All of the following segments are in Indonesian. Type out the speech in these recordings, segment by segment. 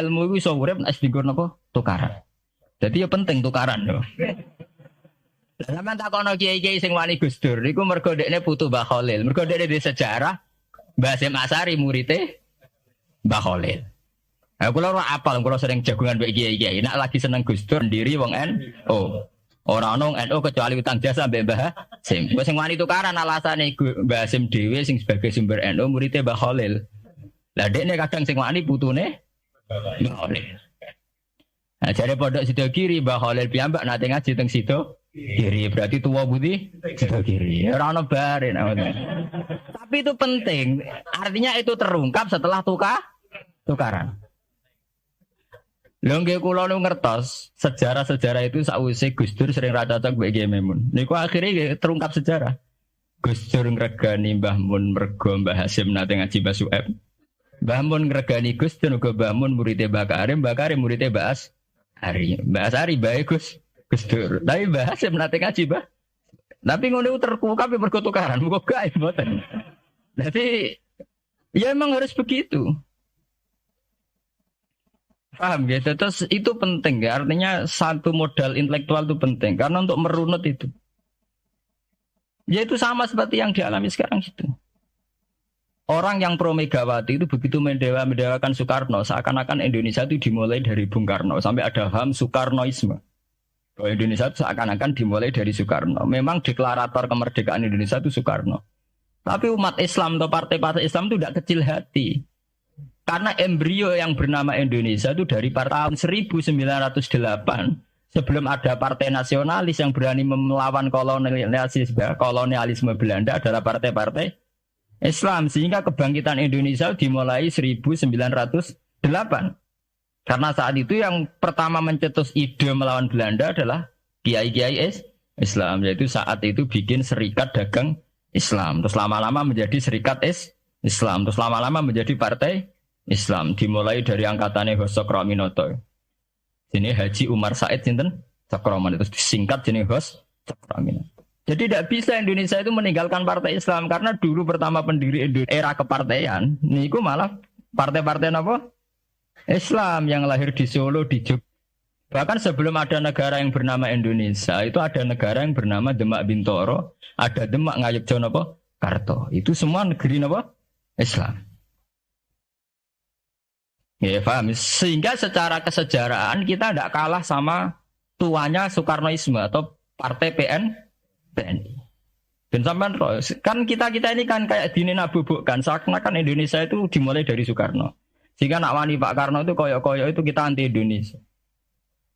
ilmu iku iso urip nek dienggo napa? Tukaran. Jadi ya penting tukaran lho. Lah sampean takono kiai-kiai sing wani Gus Dur iku mergo dekne putu Mbah Khalil. Mergo dekne di sejarah Mbah Hasyim Asy'ari murite Mbah Khalil. Kula ora apal, kula sering jagungan mbek kiai-kiai. Nek lagi seneng Gus Dur ndiri wong NU. Ora ono NU kecuali utang jasa mbek Mbah Hasyim. Wis sing wani tukaran alasane Mbah Hasyim dhewe sing sebagai sumber NU murite Mbah Khalil. Lah dekne kadang sing wani putune Mbah Khalil. Nah, jare pondok Sido Kiri Mbah Khalil piyambak nate ngaji teng Sido Kiri, berarti tua budi Sido Kiri. Ora ono bare. Tapi itu penting. Artinya itu terungkap setelah tukaran. Lho nggih kula nu ngertos sejarah-sejarah itu sakwise Gus Dur sering ra cocok mbek Kiai Memun. Niku akhirnya terungkap sejarah. Gus Dur ngregani Mbah Mun mergo Mbah Hasyim nate ngaji Mbah Su'aib. Mbah Mun ngregani Gus Dur uga Mbah Mun muridé Mbah Karim muridé Mbah Asy'ari. Mbah Asy'ari bae Gus Dur. Tapi Mbah Hasyim nate ngaji Mbah. Tapi ngono terungkap mergo tukaran, muga gaib mboten. Jadi ya emang harus begitu. Paham gitu, terus itu penting ya, artinya satu modal intelektual itu penting, karena untuk merunut itu. Ya itu sama seperti yang dialami sekarang itu. Orang yang pro Megawati itu begitu mendewakan Soekarno, seakan-akan Indonesia itu dimulai dari Bung Karno, sampai ada ham Soekarnoisme. Bahwa Indonesia itu seakan-akan dimulai dari Soekarno. Memang deklarator kemerdekaan Indonesia itu Soekarno. Tapi umat Islam atau partai-partai Islam itu tidak kecil hati. Karena embrio yang bernama Indonesia itu dari tahun 1908 sebelum ada partai nasionalis yang berani melawan kolonialisme Belanda adalah partai-partai Islam. Sehingga kebangkitan Indonesia dimulai 1908. Karena saat itu yang pertama mencetus ide melawan Belanda adalah kiai-kiai Islam. Yaitu saat itu bikin serikat dagang Islam. Terus lama-lama menjadi serikat Islam. Terus lama-lama menjadi partai Islam, dimulai dari angkatannya Hos Cokroaminoto. Ini Haji Umar Said sinten Cokroaminoto, terus disingkat jenis Hos Cokroaminoto. Jadi tidak bisa Indonesia itu meninggalkan partai Islam karena dulu pertama pendiri era kepartaian, niku malah partai-partai apa? Islam yang lahir di Solo, di Jogja. Bahkan sebelum ada negara yang bernama Indonesia, itu ada negara yang bernama Demak Bintoro, ada Demak Ngayogyakarta. Itu semua negeri apa? Islam. Ya paham. Sehingga secara kesejarahan kita tidak kalah sama tuanya Soekarnoisme atau partai PNI. Dan sampai kan kita ini kan kayak dinabubukkan seakan-akan Indonesia itu dimulai dari Soekarno. Sehingga nak wani Pak Karno itu koyok-koyok itu kita anti Indonesia.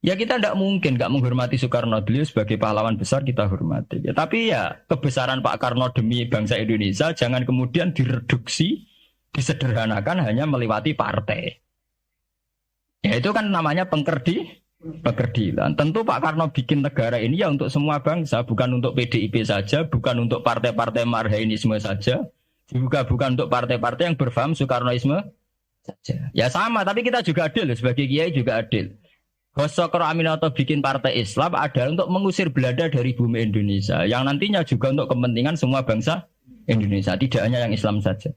Ya kita tidak mungkin nggak menghormati Soekarno, beliau sebagai pahlawan besar kita hormati. Ya, tapi ya kebesaran Pak Karno demi bangsa Indonesia jangan kemudian direduksi, disederhanakan hanya melewati partai. Ya itu kan namanya pengkerdilan. Tentu Pak Karno bikin negara ini ya untuk semua bangsa, bukan untuk PDIP saja, bukan untuk partai-partai marhainisme saja, juga bukan untuk partai-partai yang berfaham Soekarnoisme saja. Ya sama, tapi kita juga adil, sebagai kiai juga adil. Hos Cokroaminoto bikin partai Islam adalah untuk mengusir Belanda dari bumi Indonesia, yang nantinya juga untuk kepentingan semua bangsa Indonesia, tidak hanya yang Islam saja.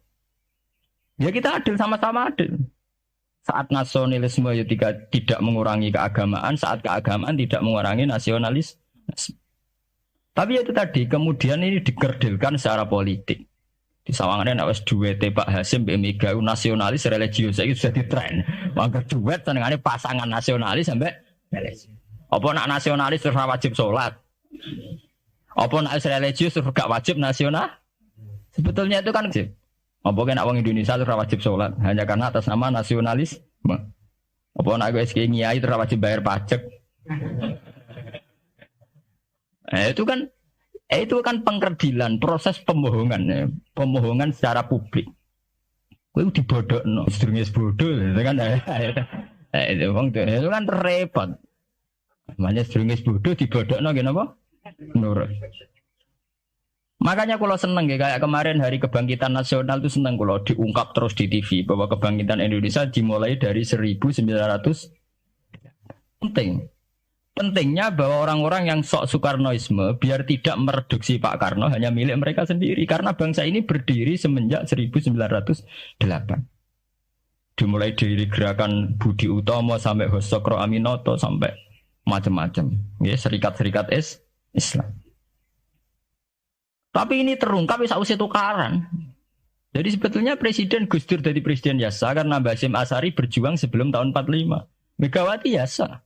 Ya kita adil, sama-sama adil. Saat nasionalisme tidak mengurangi keagamaan, saat keagamaan tidak mengurangi nasionalis. Tapi itu tadi, kemudian ini dikerdilkan secara politik. Di sawangannya nak wis duwete Pak Hasyim mbek Mega nasionalis religius iki sudah ditren. Mangga duet senengane pasangan nasionalis sampai religius. Apa nak nasionalis terus wajib salat? Apa nak religius terus gak wajib nasional? Sebetulnya itu kan apa kena orang Indonesia itu wajib sholat hanya karena atas nama nasionalisme. Apa nak gue kiai itu wajib bayar pajak. Itu kan pengkerdilan, proses pembohongan, pembohongan secara publik. Gue dibodokno, sedurunge bodoh, itu kan. Itu kan repot. Namanya sedurunge bodoh dibodokno ngene apa? Nurut. Makanya kalau seneng ya, kayak kemarin Hari Kebangkitan Nasional itu seneng kalau diungkap terus di TV bahwa kebangkitan Indonesia dimulai dari 1900. Pentingnya bahwa orang-orang yang sok Soekarnoisme biar tidak mereduksi Pak Karno hanya milik mereka sendiri, karena bangsa ini berdiri semenjak 1908. Dimulai dari gerakan Budi Utomo sampai Hosokro Aminoto sampai macam-macam. Ya, serikat-serikat Islam. Tapi ini terungkap sausé tukaran. Jadi sebetulnya Presiden Gus Dur dari Presiden Yasa karena Mbak Hasyim Asy'ari berjuang sebelum tahun 45. Megawati Yasa.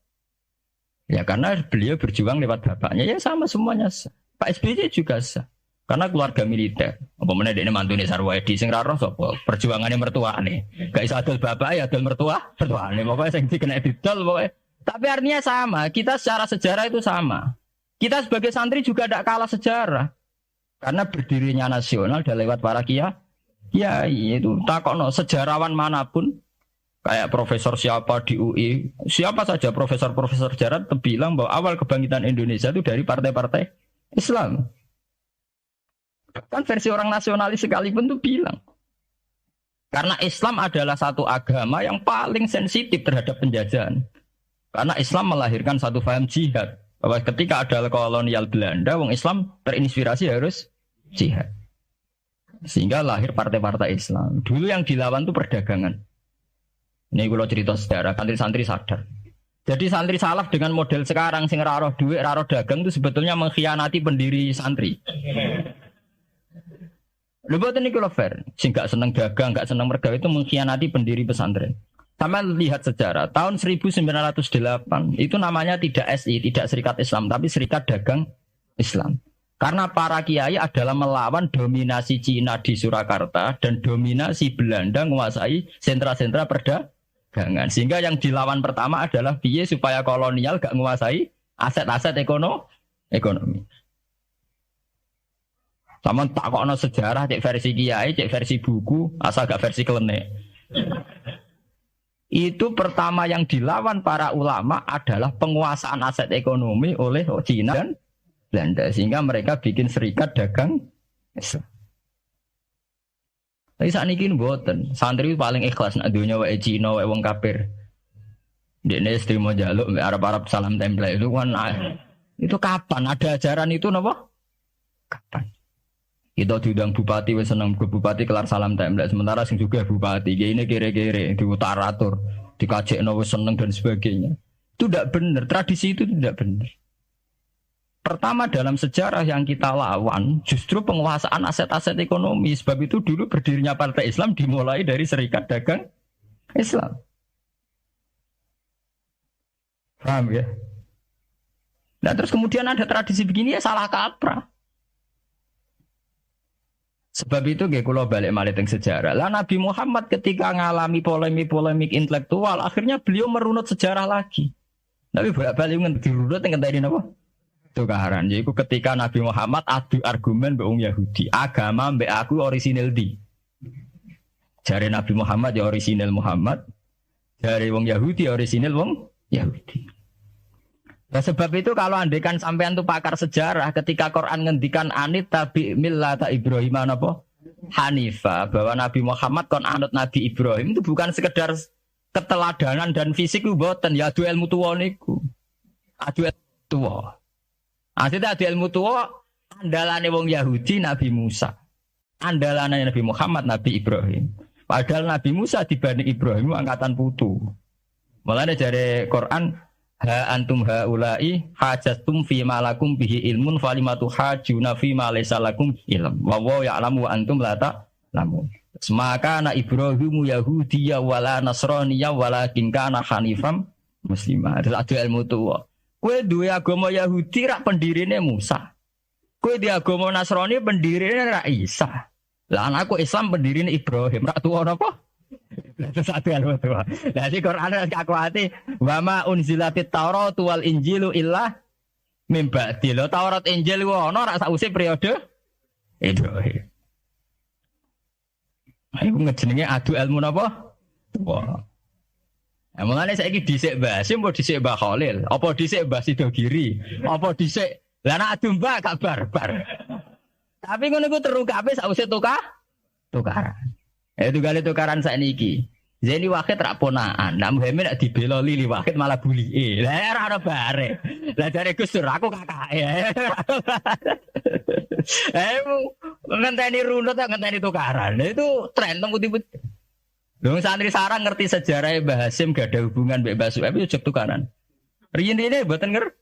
Ya karena beliau berjuang lewat bapaknya, ya sama semuanya sah. Pak SBY juga sah. Karena keluarga militer. Apa meneh dekne mantune Sarwedi sing ra roh sapa? Perjuangane mertuane. Gak iso adol bapak ya adol mertuane. Pokoke sing dikena didol pokoke. Tapi artinya sama, kita secara sejarah itu sama. Kita sebagai santri juga tidak kalah sejarah. Karena berdirinya nasional dan lewat para kiai itu takokno sejarawan manapun kayak profesor siapa di UI, siapa saja profesor-profesor sejarah bilang bahwa awal kebangkitan Indonesia itu dari partai-partai Islam. Kan versi orang nasionalis sekalipun tuh bilang. Karena Islam adalah satu agama yang paling sensitif terhadap penjajahan. Karena Islam melahirkan satu paham jihad. Bahwa ketika ada kolonial Belanda, wong Islam terinspirasi harus jihad. Sehingga lahir partai-partai Islam. Dulu yang dilawan itu perdagangan. Ini kalau cerita sejarah, santri-santri sadar. Jadi santri salaf dengan model sekarang, sing raro duit, raro dagang itu sebetulnya mengkhianati pendiri santri. Lepas ini kalau fair, sing gak seneng dagang, gak seneng mergawe itu mengkhianati pendiri pesantren. Sama lihat sejarah, tahun 1908 itu namanya tidak SI, tidak Serikat Islam, tapi Serikat Dagang Islam. Karena para kiai adalah melawan dominasi Cina di Surakarta dan dominasi Belanda menguasai sentra-sentra perdagangan. Sehingga yang dilawan pertama adalah piye supaya kolonial gak menguasai aset-aset ekonomi. Sama tak kono sejarah, cek versi kiai, cek versi buku, asal gak versi klenek. Itu pertama yang dilawan para ulama adalah penguasaan aset ekonomi oleh Cina dan Belanda. Sehingga mereka bikin serikat dagang Islam. Tapi saat ini mboten, santri paling ikhlas nak dunia wae Cina wae wong kafir. Dene istri mau jaluk Arab-Arab salam tempel itu kan itu kapan ada ajaran itu napa? Kapan? Kita diundang bupati wis seneng bupati kelar salam templek sementara sing juga bupati ini kere-kere diutaratur dikajekno wis seneng dan sebagainya. Itu tidak benar, tradisi itu tidak benar. Pertama dalam sejarah yang kita lawan justru penguasaan aset-aset ekonomi. Sebab itu dulu berdirinya Partai Islam dimulai dari Serikat Dagang Islam. Paham ya? Nah terus kemudian ada tradisi begini ya salah kaprah. Sebab itu kalau balik malih teng sejarah. Lah Nabi Muhammad ketika ngalami polemik intelektual, akhirnya beliau merunut sejarah lagi. Tapi balik dirunut ngenteni napa? Tukaran. Yaiku ketika Nabi Muhammad adu argumen mbek wong Yahudi, agama mbek aku orisinil di. Jare Nabi Muhammad ya orisinil Muhammad, jare wong Yahudi orisinil wong Yahudi. Nah sebab itu kalau andekan sampean tuh pakar sejarah ketika Quran ngendikan anit tabi millata Ibrahim apa? Hanifah, bahwa Nabi Muhammad kon anut Nabi Ibrahim itu bukan sekedar keteladanan dan fisik ku mboten ya adu ilmu tuwa niku. Adu ilmu tuwa. Asline adu ilmu tuwa andalane wong Yahudi Nabi Musa. Andalane Nabi Muhammad Nabi Ibrahim. Padahal Nabi Musa dibanding Ibrahim angkatan putu. Mulane jare Quran ha antum haula'i hajastum fi ma lakum bihi ilmun falimatu hajuna fi ma laysa lakum ilm wa wa ya'lamu wa antum la ta'lamun. Maka na Ibrahimu Yahudiyya wala Nasraniyya walakin kana hanifam muslimah. Itu adu ilmu tuwa. Kowe duwe agama Yahudi rak pendirine Musa. Kowe di agama Nasrani pendirine rak Isa. Lah anakku Islam pendirine Ibrahim rak tuwa napa? Itu satu ilmu tuwa. Jadi Quran aku hati wa ma unzilatit Taurat wal Injilu illa mim ba'di. Lho Taurat Injil ku ono rak sause periode Ibrahim. Ayo ngejenenge adu ilmu napa? Tuwa. Nah, mulane saiki dhisik Mbah Hasyim apa dhisik Mbah Khalil? Apa dhisik Mbah Sidogiri? Apa dhisik lah nek adu Mbah gak barbar. Tapi ngono iku terungkape sause tukaran. Tugale tukaran sakniki. Zeni Wahid rak ponaan. Nak Muhammad nak dibela Lili Wahid malah bulike. Lah ora ono bare. Lah jare Gus Dur aku kakake. Ngenteni runut ngenteni tukaran. Itu tren teng putih-putih. Lho santri sarang ngerti sejarah Mbah Hasim gak ada hubungan mbek Mbah Suhaib yo jek tukaran. Riyen ini mboten ngerti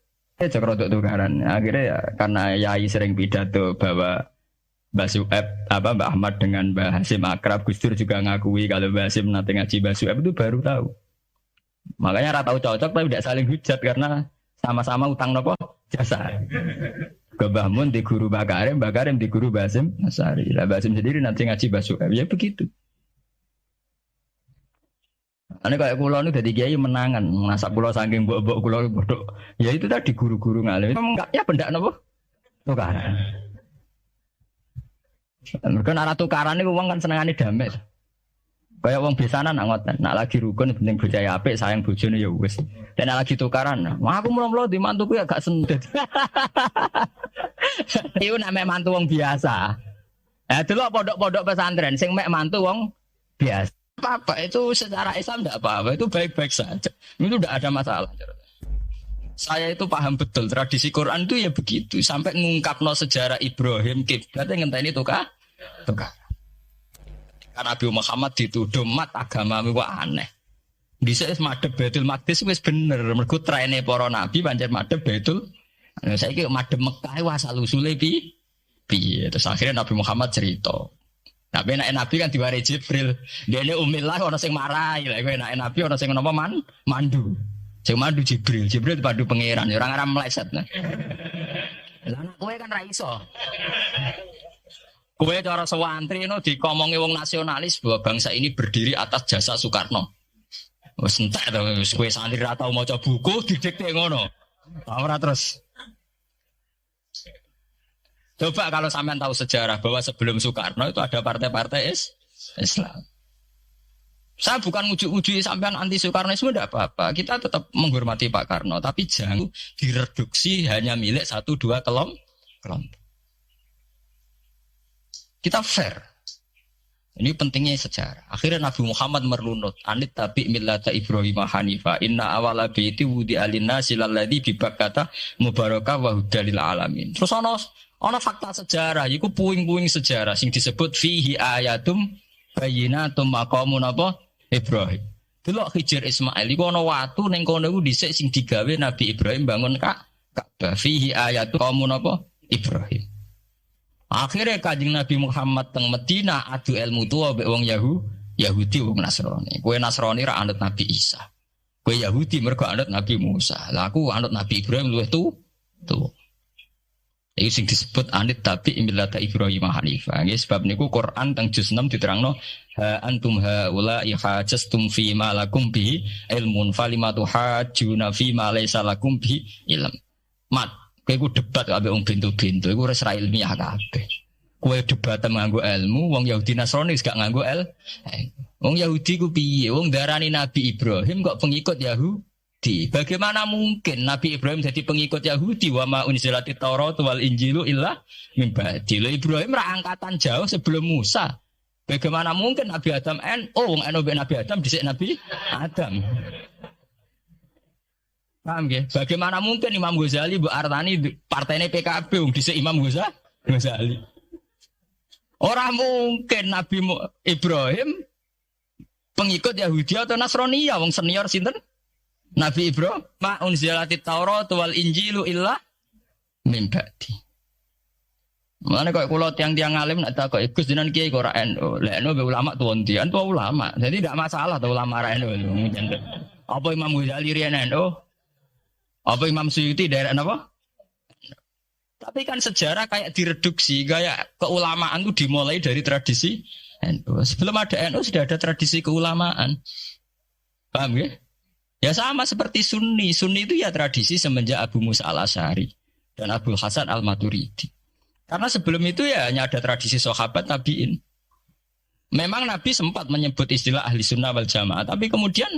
jek rodok tukaran. Akhirnya ya karena Yai sering pidato bahwa Mbah Suhaib Mbah Ahmad dengan Mbah Hasim akrab, Gus Dur juga ngakui kalau Mbah Hasim nanti ngaji Mbah Suhaib itu baru tahu. Makanya rata tahu cocok tapi tidak saling hujat karena sama-sama utang nopo jasa. Mbah Mun di guru Mbah Karim di guru Mbah Hasim Asari. Lah Mbah Hasim sendiri nanti ngaji Mbah Suhaib ya begitu. Ane kayak kula nu dadi kiai menangan, masak kula saking mbok-mbok kula bodoh. Ya itu tadi guru-guru ngalim. Memang ya pendak napa? Tukaran. Mereka arah tukaran niku wong kan senengane damai. Kayak wong besanan nak ngoten, nak lagi rukun penting bojaya apik, sayang bojone ya wis. Dan nak lagi tukaran, wah aku mulo-mulo di mantuku ya gak sendet. Iku nak mek mantu wong biasa. Delok pondok-pondok pesantren sing mek mantu wong biasa. Apa itu secara Islam tidak apa-apa, itu baik-baik saja. Itu tidak ada masalah. Saya itu paham betul tradisi Quran itu ya begitu. Sampai ngungkapno sejarah Ibrahim kiblat yang ngenteni tukar. Karena Nabi Muhammad dituduh mat agama wah aneh. Bisa madhep Baitul Maqdis wis bener. Mergo traine para nabi pancen madhep Baitul. Saiki madhep Mekah wah asal usule piye. Terus akhirnya Nabi Muhammad cerita. Tapi enak Nabi kan diwari Jibril. Dia ini umillah orang sing marahi. Lah enak Nabi orang sing napa mandu. Sing mandu Jibril. Jibril dipandu pangeran. Orang-orang meleset. Lah anak kowe kan ra iso. Kowe cara sewantri no dikomongi wong nasionalis bahwa bangsa ini berdiri atas jasa Soekarno. Wis entek to wis kowe santri ra tau maca buku didikte ngono. Ora terus. Coba kalau sampean tahu sejarah bahwa sebelum Soekarno itu ada partai-partai Islam. Saya bukan ujuk-ujuk sampean anti Soekarnoisme tidak apa-apa. Kita tetap menghormati Pak Karno, tapi jangan direduksi hanya milik 1-2 kelompok. Kita fair. Ini pentingnya sejarah. Akhirnya Nabi Muhammad merunut. Anit tabi millata Ibrahim Hanifah. Inna awala baiti wudi alina silalladhi bibakkata mubarakah wa hudalil alamin. Terus ana fakta sejarah, iku puing-puing sejarah sing disebut fihi ayatum bayyinatum maqamun apa Ibrahim. Delok Hijr Ismail iku ana watu ning kono iku dhisik sing digawe Nabi Ibrahim bangun Ka'bah. Fihi ayatum maqamun apa Ibrahim. Akhirnya Kanjeng Nabi Muhammad teng Medina adu ilmu tuwa mbek wong Yahudi wong Nasrani. Kowe Nasrani ra anut Nabi Isa. Kowe Yahudi mergo anut Nabi Musa. Lah aku anut Nabi Ibrahim luwih tuwa. Iki sing disebut anit tabi millata Ibrahim Hanifah. Nggih sebab niku Quran teng juz 6 diterangno ha antum haula ihajastum fi ma lakum bi ilmun falimatu hajuna fi ma laysa lakum bi ilm. Mat, kowe ku debat ambek wong bintu-bintu iku wis ra ilmiah kabeh. Kowe debat nganggo ilmu, wong Yahudi Nasrani wis gak nganggo wong Yahudi ku piye? Wong darani Nabi Ibrahim kok pengikut Yahudi. Bagaimana mungkin Nabi Ibrahim jadi pengikut Yahudi wa ma unzilatit Taurat wal Injilu illa min ba'di. Ibrahim ra angkatan jauh sebelum Musa. Bagaimana mungkin Nabi Adam wong Nabi Adam dhisik Nabi Adam. Paham nggih? Bagaimana mungkin Imam Ghazali mbok artani partainya PKB wong dhisik Imam Ghazali. Ora mungkin Nabi Ibrahim pengikut Yahudi atau Nasrani ya wong senior sinten? Nabi Ibrahim ma unzilatit Taurat wal Injilu illa min ba'di. Mulane kok kula tiang-tiang alim nek tak kok Gus jenengan kiai kok ora NU. Lek NU be ulama tuwon-tian tuwa ulama. Jadi tidak masalah tuh ulama ra NU. Apa Imam Ghazali riyen NU? Apa Imam Suyuti daerah napa? Tapi kan sejarah kayak direduksi, kayak keulamaan itu dimulai dari tradisi NU. Sebelum ada NU sudah ada tradisi keulamaan. Paham ya? Ya sama seperti Sunni. Sunni itu ya tradisi semenjak Abu Musa al-Asy'ari dan Abu Hasan al-Maturidi. Karena sebelum itu ya hanya ada tradisi sahabat tabi'in. Memang Nabi sempat menyebut istilah ahli sunnah wal jamaah, tapi kemudian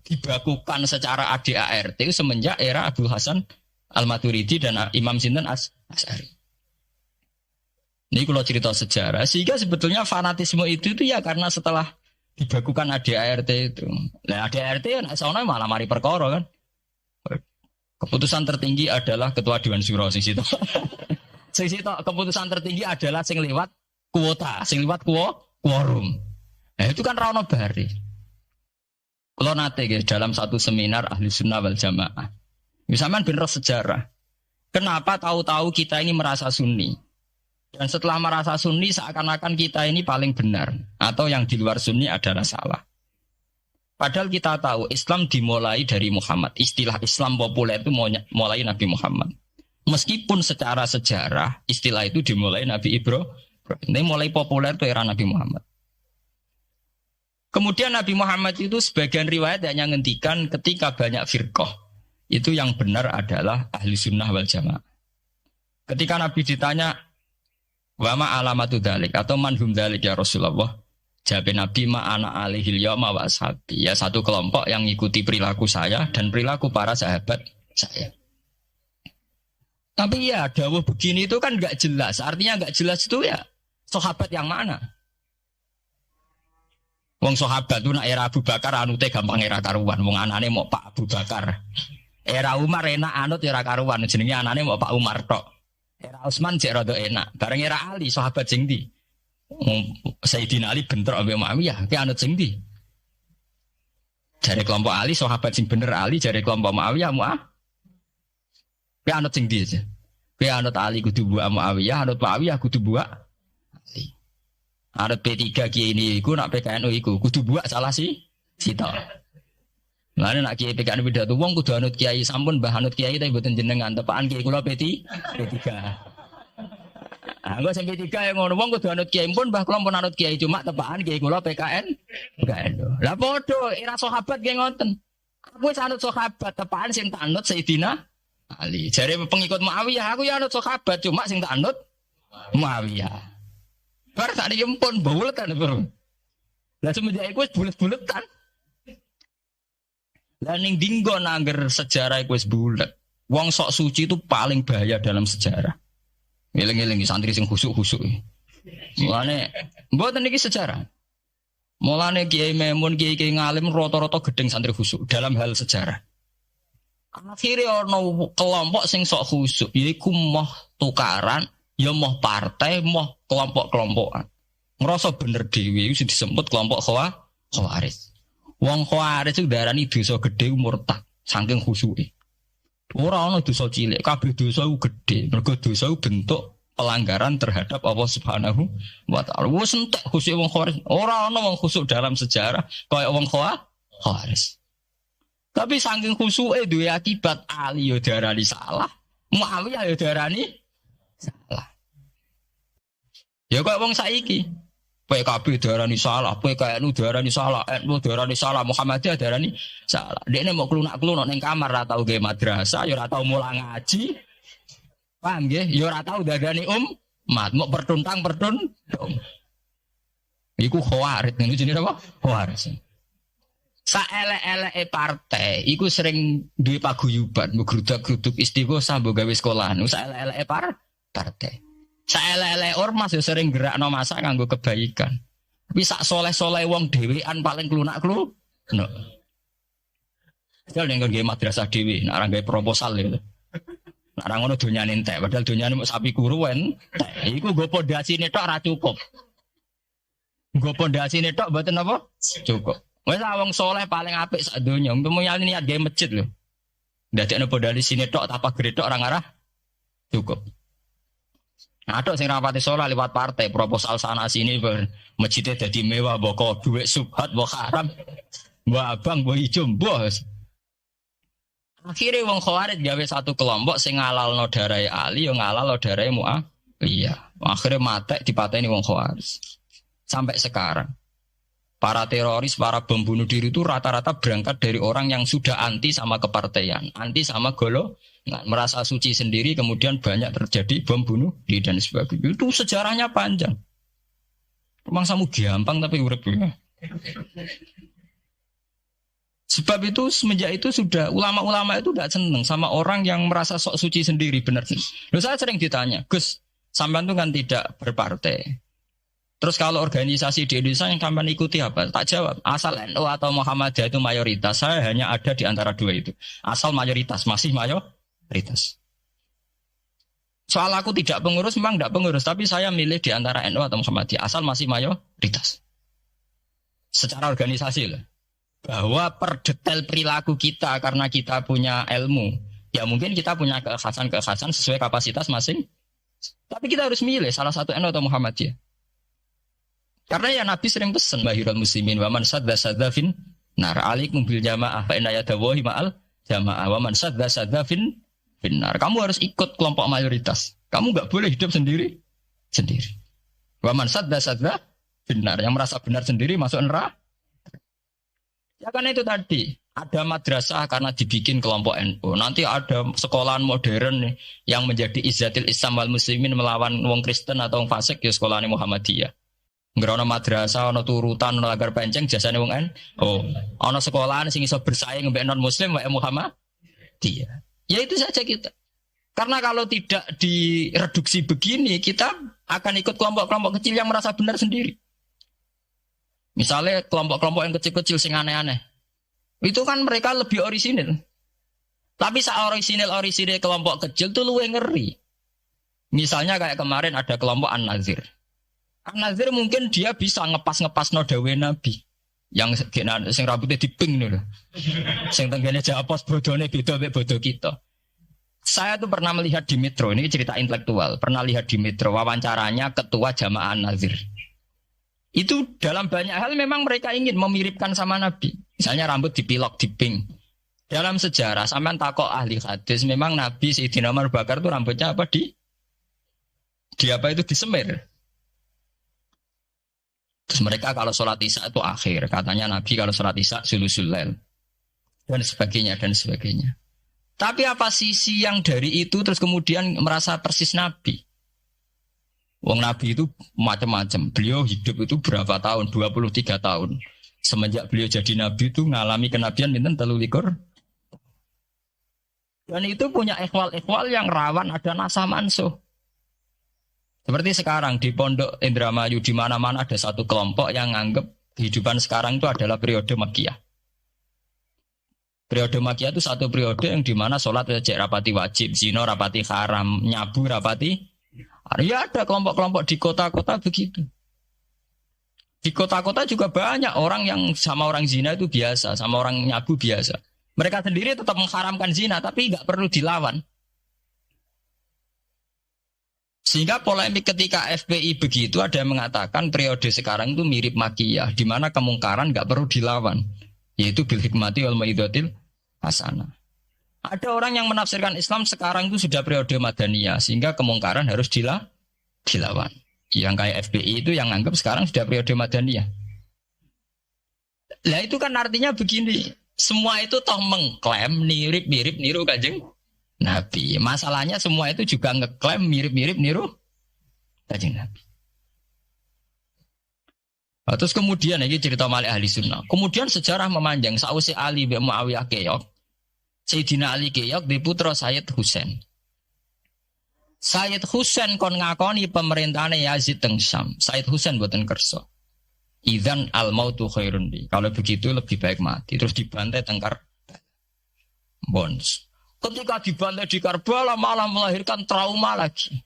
dibakukan secara ADART semenjak era Abu Hasan al-Maturidi dan Imam Sinten Asy'ari. Ini kalau cerita sejarah, sehingga sebetulnya fanatisme itu ya karena setelah dibakukan ADART itu. Nah ADART ya soalnya malah mari perkara kan. Keputusan tertinggi adalah ketua Dewan Syuro sing situ. Sing situ keputusan tertinggi adalah sing liwat kuota, sing liwat quorum. Nah, itu kan rano bari. Kalau nate guys dalam satu seminar ahli sunnah wal jamaah, misalnya bener sejarah. Kenapa tahu-tahu kita ini merasa sunni? Dan setelah merasa sunni seakan-akan kita ini paling benar. Atau yang di luar sunni adalah salah. Padahal kita tahu Islam dimulai dari Muhammad. Istilah Islam populer itu mulai Nabi Muhammad. Meskipun secara sejarah istilah itu dimulai Nabi Ibrahim. Ini mulai populer itu era Nabi Muhammad. Kemudian Nabi Muhammad itu sebagian riwayat hanya ngendikan ketika banyak firqah. Itu yang benar adalah ahli sunnah wal jamaah. Ketika Nabi ditanya, wama alamatu dalik atau manhum dalik ya Rasulullah. Jawab Nabi ma'ana alihil yawma wa ashabi. Ya satu kelompok yang mengikuti perilaku saya dan perilaku para sahabat saya. Tapi ya dawuh begini itu kan gak jelas. Artinya gak jelas itu ya sahabat yang mana? Wong sahabat itu nak era Abu Bakar anute gampang era karuan. Wong anane mau Pak Abu Bakar. Era Umar enak anut era karuan. Jenenge anane mau Pak Umar tok. Era Utsman jek rada enak. Bareng era Ali sahabat sing ndi? Sayyidina Ali bentrok ambek Muawiyah, ki anut sing ndi? Jare kelompok Ali sahabat sing bener Ali, jare kelompok Muawiyah ki anut sing ndi aja. Ki anut Ali kudu buak Muawiyah, anut Muawiyah kudu buak Ali. Anut P3 kiai ini iku nak PKNU iku kudu buak salah sih sito. Lane nak kiai PKNU beda tuh wong kudu anut kiai sampun mbah anut kiai tapi mboten jenengan tepaan kiai kula P3. Anggo sing P3 yang ngono wong kudu anut kiai pun mbah kula pun anut kiai cuma tepaan kiai kula PKNU. Lah padha era sahabat nggih ngoten. Aku wis anut sahabat tepaan sing tak anut Sayyidina Ali. Jare pengikut Muawiyah aku ya anut sahabat cuma sing tak anut Muawiyah. Bar tak diempun buletan bro. Lah semenjak iku wis bulet-buletan. Lah ning dinggo nangger sejarah iku wis bulet. Wong sok suci itu paling bahaya dalam sejarah. Ngeling-eling santri sing khusuk-khusuk. Mulane mboten iki sejarah. Mulane Kiai Memun, Kiai ngalim rata-rata gedeng santri khusuk dalam hal sejarah. Akhirnya ono kelompok sing sok khusuk yaiku moh tukaran, ya moh partai, moh kelompok-kelompokan. Ngerasa bener dhewe iku disebut kelompok Khawarij. Wong Khawarij itu darani dosa gedhe murtad saking khusuke. Ora ana dosa cilik, kabeh dosa ku gedhe. Mergo dosa ku bentuk pelanggaran terhadap Allah Subhanahu wa taala. Wes entek khusuk wong Khawarij. Ora ana wong khusuk dalam sejarah kaya wong Khawarij. Tapi saking khusuke duwe akibat Ali yo darani salah, Muawiyah yo darani salah. Ya kok wong saiki PKB darani salah, PKNU darani salah, NU darani salah, Muhammadiyah darani salah. Dekne mau klunak-klunuk ning kamar ora tau gawe madrasah, ya ora tau mulang ngaji. Paham nggih? Ya ora tau darani mau pertuntang-pertun. Iku Khawarij, niku jenenge apa? Khawarij. Saelek-eleke partai iku sering duwe paguyuban, ngrudak-gruduk istighosah mbok gawe sekolahan. Saelek-eleke partai. Saelek-elek ormas yo sering gerakno masa nganggo kebaikan. Tapi sak soleh-soleh wong dhewean paling klunak-kluk. No. Padahal ning nggo madrasah dhewe, nek ora gawe proposal ya. Nek ora ngono donyane entek, padahal donyane mung sapi kuruwen. Iku nggo pondasine tok ora cukup. Nggo pondasine tok mboten apa? Cukup. Wes wong soleh paling apik sak donya. Umpama niat gawe masjid lho. Ndadekno pondasine tok apa gredok ora ngarah cukup. Ada sing rapati sholat lewat partai proposal sana sini masjidnya jadi mewah boko duit subhat bok haram mbak abang mbak hijau bos. Akhirnya wong Khawarij gawe satu kelompok sing ngalalno darai Ali yo ngalalno darai Muawiyah. Akhirnya matek dipateni wong Khawarij. Sampai sekarang para teroris, para bom bunuh diri itu rata-rata berangkat dari orang yang sudah anti sama kepartaian, anti sama merasa suci sendiri, kemudian banyak terjadi bom bunuh diri dan sebagainya. Itu sejarahnya panjang. Mangsamu gampang tapi urip ya. Sebab itu semenjak itu sudah ulama-ulama itu tidak senang sama orang yang merasa sok suci sendiri, benar. Loh, saya sering ditanya, Gus, sampean itu kan tidak berpartai. Terus kalau organisasi di Indonesia yang sampean ikuti apa? Tak jawab. Asal NU atau Muhammadiyah itu mayoritas, saya hanya ada di antara dua itu. Asal mayoritas, masih mayoritas. Soal aku tidak pengurus, memang tidak pengurus, tapi saya milih di antara NU atau Muhammadiyah, asal masih mayoritas. secara organisasi lah. Bahwa per detail perilaku kita karena kita punya ilmu, ya mungkin kita punya kekhasan-kekhasan sesuai kapasitas masing. Tapi kita harus milih salah satu NU atau Muhammadiyah. Karena ya Nabi sering pesan bahirul muslimin wa man sadda fin nar alaikum bil jamaah fa inna yadawahi ma'al jamaah wa man sadda fin nar. Kamu harus ikut kelompok mayoritas. Kamu enggak boleh hidup sendiri. Wa man sadda fin nar, yang merasa benar sendiri masuk neraka. Ya karena itu tadi ada madrasah karena dibikin kelompok NU. Nanti ada sekolahan modern nih yang menjadi izzatil Islam wal muslimin melawan wong Kristen atau wong fasik ya sekolahan Muhammadiyah. Ngerono madrasah, ono turutan, ono lagar penceng, jasane wong ono sekolahan sing iso bersaing mbek non muslim wae Muhammadiyah. Ya itu saja kita. Karena kalau tidak direduksi begini, kita akan ikut kelompok-kelompok kecil yang merasa benar sendiri. Misalnya kelompok-kelompok yang kecil-kecil sing aneh-aneh. Itu kan mereka lebih orisinil. Tapi orisinil kelompok kecil tuh luwih ngeri. Misalnya kayak kemarin ada kelompok An-Nazir. An-Nazir mungkin dia bisa ngepas no dawe Nabi. Yang sing rambutnya diping nih loh. Sing tenggene japos bodone beda mek bodo kita. Saya tuh pernah melihat di Metro, ini cerita intelektual. Pernah lihat di Metro wawancaranya ketua Jamaah An-Nazir. Itu dalam banyak hal memang mereka ingin memiripkan sama Nabi. Misalnya rambut dipilok, diping. Dalam sejarah, sampean takok ahli hadis, memang Nabi Sayyidina Umar Bakar tuh rambutnya apa di apa itu disemir. Terus mereka kalau sholat isya itu akhir. Katanya Nabi kalau sholat isya sulusul lail. Dan sebagainya, dan sebagainya. Tapi apa sisi yang dari itu terus kemudian merasa persis Nabi? Wong Nabi itu macam-macam. Beliau hidup itu berapa tahun? 23 tahun. Semenjak beliau jadi Nabi itu ngalami kenabian minten 33. Dan itu punya ikhwal-ikhwal yang rawan ada nasa mansuh. Seperti sekarang di Pondok Indramayu di mana-mana ada satu kelompok yang nganggap kehidupan sekarang itu adalah periode Makkiyah. Periode Makkiyah itu satu periode yang dimana sholat wajib rapati wajib, zina rapati haram, nyabu rapati. Ya ada kelompok-kelompok di kota-kota begitu. Di kota-kota juga banyak orang yang sama orang zina itu biasa, sama orang nyabu biasa. Mereka sendiri tetap mengharamkan zina tapi nggak perlu dilawan. Sehingga polemik ketika FPI begitu ada yang mengatakan periode sekarang itu mirip Makkiyah, di mana kemungkaran nggak perlu dilawan, yaitu bil hikmati wal mau'izatil hasanah. Ada orang yang menafsirkan Islam sekarang itu sudah periode Madaniyah, sehingga kemungkaran harus dilawan. Yang kayak FPI itu yang anggap sekarang sudah periode Madaniyah. Lah itu kan artinya begini, semua itu toh mengklaim mirip-mirip niru Kanjeng Nabi. Masalahnya semua itu juga ngeklaim mirip-mirip niru Kanjeng Nabi. Nah, terus kemudian ini cerita Malik ahli sunnah. Kemudian sejarah memanjang. Sausi Ali bin Muawiyah keok. Sayyidina Ali keok di putra Sayyid Husain. Sayyid Husain kon ngakoni pemerintahane Yazid teng Syam. Sayyid Husain boten kersa. Idzan al mautu khairun li. Kalau begitu lebih baik mati. Terus dibantai tengkar Bons. Ketika dibantai di Karbala malah melahirkan trauma lagi.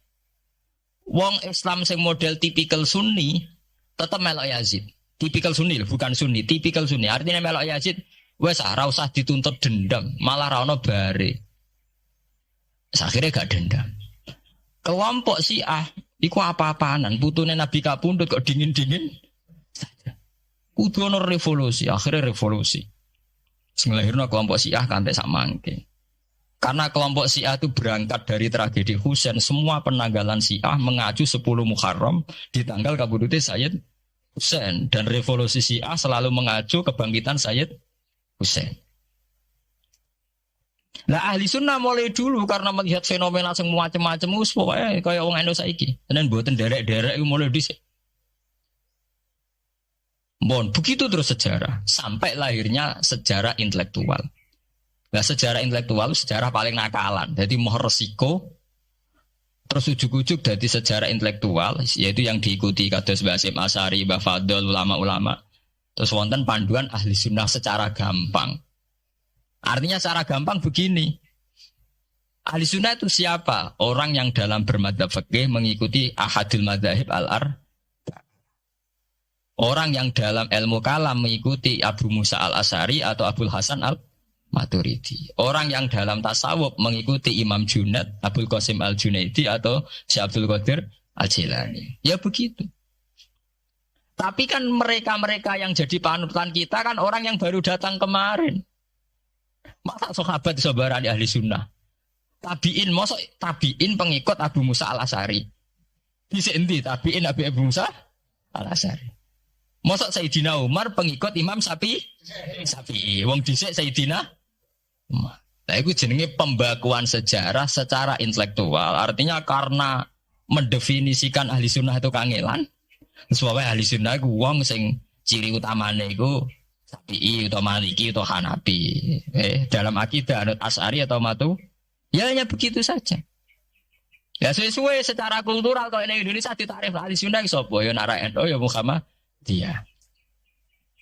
Wong Islam sing model tipikal Sunni tetap melok Yazid. Tipikal Sunni bukan Sunni, tipikal Sunni. Artinya melok Yazid wes ora usah dituntut dendam, malah ra ono bare. Akhirnya gak dendam. Kelompok Syiah iku apa-apaanan, putune Nabi kapundhut kok dingin-dingin saja. Kudu ono revolusi, akhirnya revolusi. Sing lahirno kelompok Syiah kanthi sak mangke. Karena kelompok Syiah itu berangkat dari tragedi Husain, semua penanggalan Syiah mengacu 10 Muharram di tanggal kabudute Sayyid Husain, dan revolusi Syiah selalu mengacu kebangkitan Sayyid Husain. Nah ahli sunnah mulai dulu karena melihat fenomena yang macam-macam wis pokoke kaya wong Indonesia saiki. Tenan mboten derek-derek iku mulai dhisik. Bon, begitu terus sejarah sampai lahirnya sejarah intelektual. Nah sejarah intelektual sejarah paling nakalan. Jadi mau resiko terus ujuk-ujuk dari sejarah intelektual yaitu yang diikuti kados Mbah Hasyim Asy'ari, Mbah Fadl, ulama-ulama. Terus wonten panduan ahli sunnah secara gampang. Artinya secara gampang begini. Ahli sunnah itu siapa? Orang yang dalam bermadzhab fikih mengikuti ahadul madzahib al-ar. Orang yang dalam ilmu kalam mengikuti Abu Musa al-Asy'ari atau Abul Hasan al-Maturidi. Orang yang dalam tasawuf mengikuti Imam Junaid, Abul Qasim al-Junaidi atau Syekh Abdul Qadir al-Jilani. Ya begitu. Tapi kan mereka-mereka yang jadi panutan kita kan orang yang baru datang kemarin. Masa sahabat sabarani ahli sunnah. Tabiin, masa tabiin pengikut Abu Musa al-Asy'ari. Bisa endi tabiin Abu Musa al-Asy'ari. Masa Sayyidina Umar pengikut Imam Syafi'i. Wong dhisik Sayyidina Umar. Nah, itu jenenge pembakuan sejarah secara intelektual. Artinya karena mendefinisikan ahli sunnah itu kangelan. Sebabnya ahli sunnah itu wong sing ciri utamane iku Syafi'i atau Maliki atau Hanafi. Dalam akidah anut Asy'ari atau Matu. Ya hanya begitu saja. Ya sesuai secara kultural kalau ini Indonesia ditarif ahli sunnah sapa ya Nara NU ya Muhammad dia.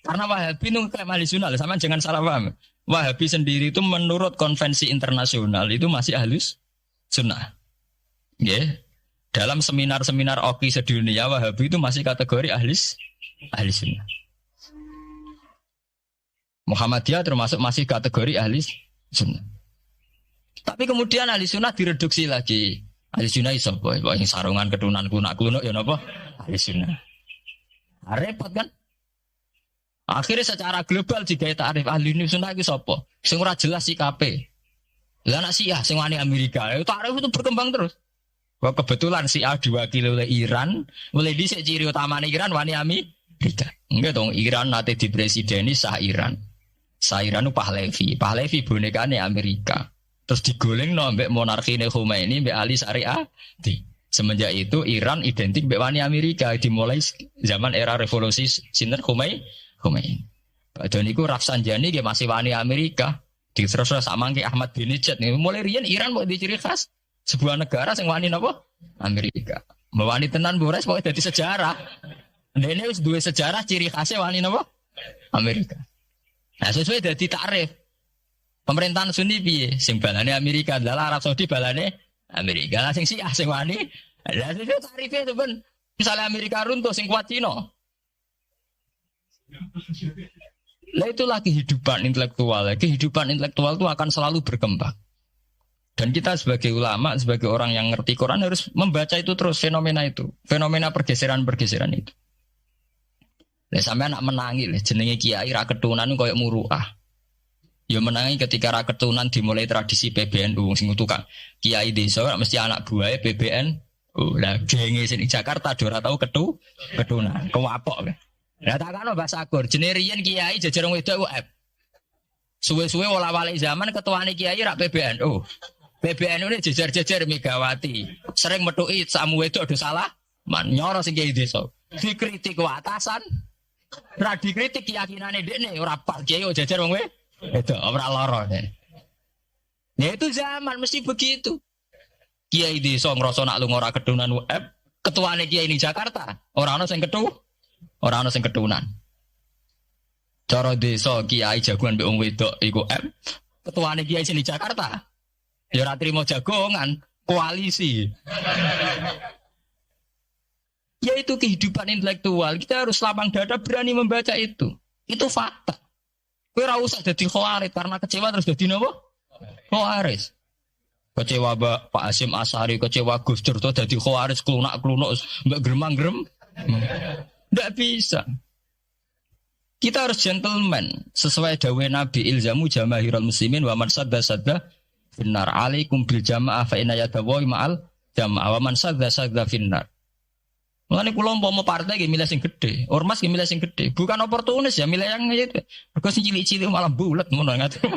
Karena Wahabi itu klaim ahli sunnah, sama jangan salah paham. Wahabi sendiri itu menurut konvensi internasional itu masih ahli sunnah. Yeah. Dalam seminar-seminar OKI sedunia Wahabi itu masih kategori ahli sunnah. Muhammadiyah termasuk masih kategori ahli sunnah. Tapi kemudian ahli sunnah direduksi lagi. Ahli sunnah itu apa? Yang sarungan ketunan kunak-kunak ya apa? Ahli sunnah. Repot kan? Akhirnya secara global jika tarif ahli sunnah itu sapa? Sing ora jelas sikape. Lah nek Syiah sing wani Amerika, tarif itu berkembang terus. Wah kebetulan Syiah diwakili oleh Iran, oleh dhisik ciri utamane Iran wani Amerika. Enggak dong, Iran nate dipresideni sah Iran. Sah Iran itu Pahlavi. Pahlavi bonekane Amerika. Terus digolengno mbek monarkine Khomeini mbek Ali Syariah. Semenjak itu Iran identik mbek wani Amerika dimulai zaman era revolusi sinten Khomeini. Dan niku Rafsanjani dia masih wani Amerika. Terus sama ke Ahmad Binejad nih. Mulai riyen Iran mau diciri khas sebuah negara sing wani napa? Amerika. Wani tenan Bores pokoke dadi sejarah. Dene wis duwe sejarah ciri khasnya wani napa? Amerika. Nah sesuai dadi takrif. Pemerintahan Sunni piye? Sing balane Amerika, dalah Arab Saudi balane Amerika. Lah sing Syiah sing wani. Lah itu tarifnya itu ben. Misalnya Amerika runtuh sing kuat Cina. Lah itulah kehidupan intelektual. Kehidupan intelektual itu akan selalu berkembang. Dan kita sebagai ulama, sebagai orang yang ngerti Quran harus membaca itu terus fenomena itu. Fenomena pergeseran-pergeseran itu. Lah sampean nak menangi lho jenenge kiai ra ketunan koyo muruah. Ya menangi ketika ra ketunan dimulai tradisi PBNU sing tukang kiai desa mesti anak buahe PBNU. Lah genge sing Jakarta ora tau ketunan, kewapok. Lah takano Mbah Sagur, jenenge riyen kiai jejer wong wedok UF. Suwe-suwe wala-wali zaman ketuane kiai rak PBNU. PBNU ini jejer-jejer Megawati. Sering metuki samu wedok do salah, man nyoro sing kiai desa. Dikritik ku atasan. Ra dikritik keyakinane dekne ora pas kiai jejer wong wedok. Itu ora lara. Ya itu zaman mesti begitu. Kiai desa ngrasa nak lunga ora ketunan UF, ketuane kiai ini Jakarta, ora ana sing ora ana sing ketunan. Cara desa kiai jagoan mbek wong wedok iku ketuane kiai sini Jakarta. Ya ora trimo jagongan, koalisi. Yaitu kehidupan intelektual. Kita harus lapang dada berani membaca itu. Itu fakta. Kowe ora usah dadi khawarit karena kecewa terus dadi napa? Khawarit. Kecewa Pak Hasyim Asy'ari, kecewa Gus Dur to dadi khawarit klunak-klunuk mbek gremang-grem. Ndak bisa. Kita harus gentleman sesuai dawuh Nabi ilzamu jamaahirul muslimin wa man sadda finnar alaikum bil jamaah fa inna yadawu ma'al jamaah wa man sadda finnar. Mulane kula umpama partai nggih milih sing gedhe, ormas nggih milih sing gedhe, bukan oportunis ya milih yang itu. Mergo sing cilik-cilik malah bulet ngono ngaten.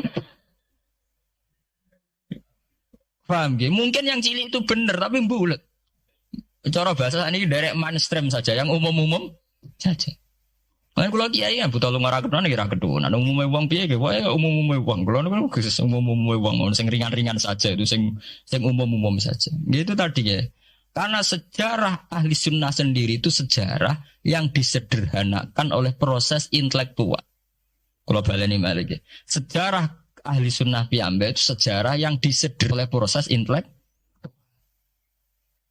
Paham nggih? Mungkin yang cilik itu bener tapi bulet. Cara bahasa ini derek mainstream saja, yang umum-umum saja. Kan kula kiai kan buta lunga ra ketunan iki ra ketunan. Umume wong piye nggih wae umume wong. Kula niku Gus umume wong sing ringan-ringan saja itu sing umum-umum saja. Gitu tadi ya. Karena sejarah ahli sunnah sendiri itu sejarah yang disederhanakan oleh proses intelektual. Kalau baleni malih sejarah ahli sunnah piyambak itu sejarah yang disederhanakan oleh proses intelektual.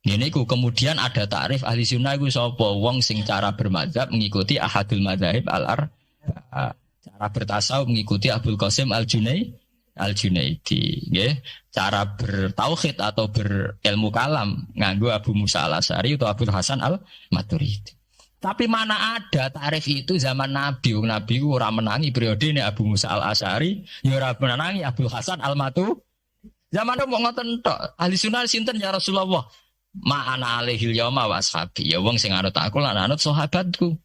Ini ku kemudian ada takrif ahli sunnah ku sapa wong sing cara bermadzhab mengikuti ahadul madzhab al-arba'a. Cara bertasawuf mengikuti Abdul Qasim Al-Junaidi, nggih. Cara bertauhid atau berilmu kalam nganggo Abu Musa Al-Asy'ari atau Abdul Hasan Al-Maturidi. Tapi mana ada takrif itu zaman Nabi. Nabi ora menangi periode ini Abu Musa Al-Asy'ari, ya ora menangi Abdul Hasan Al-Maturidi. Zaman itu mau ngoten tok. Ahli sunnah sinten ya Rasulullah. Ma'ana alaihil yauma wa ashabi. Ya wong sing anut aku lan anut sahabatku.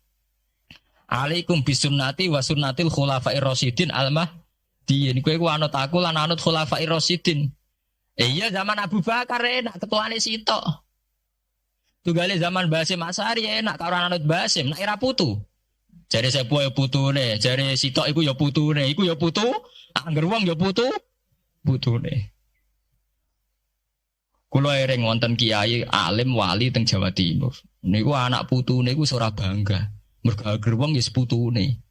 Alaikum bisunnati wa sunnatil khulafair rasyidin al-mahdiyyin. Kowe ku anut aku lan anut khulafair rasyidin. Iya zaman Abu Bakar enak ketuane sitok. Tunggale zaman Basim Asy'ari enak karo anut Basim, nek era putu. Jare sepuh ya putune, jare sitok iku ya putune, iku ya putu, angger wong ya putune. Kula ereng wonten kiai alim wali teng Jawa Timur. Niku anak putune iku ora bangga. Mergo ager wong ya seputune.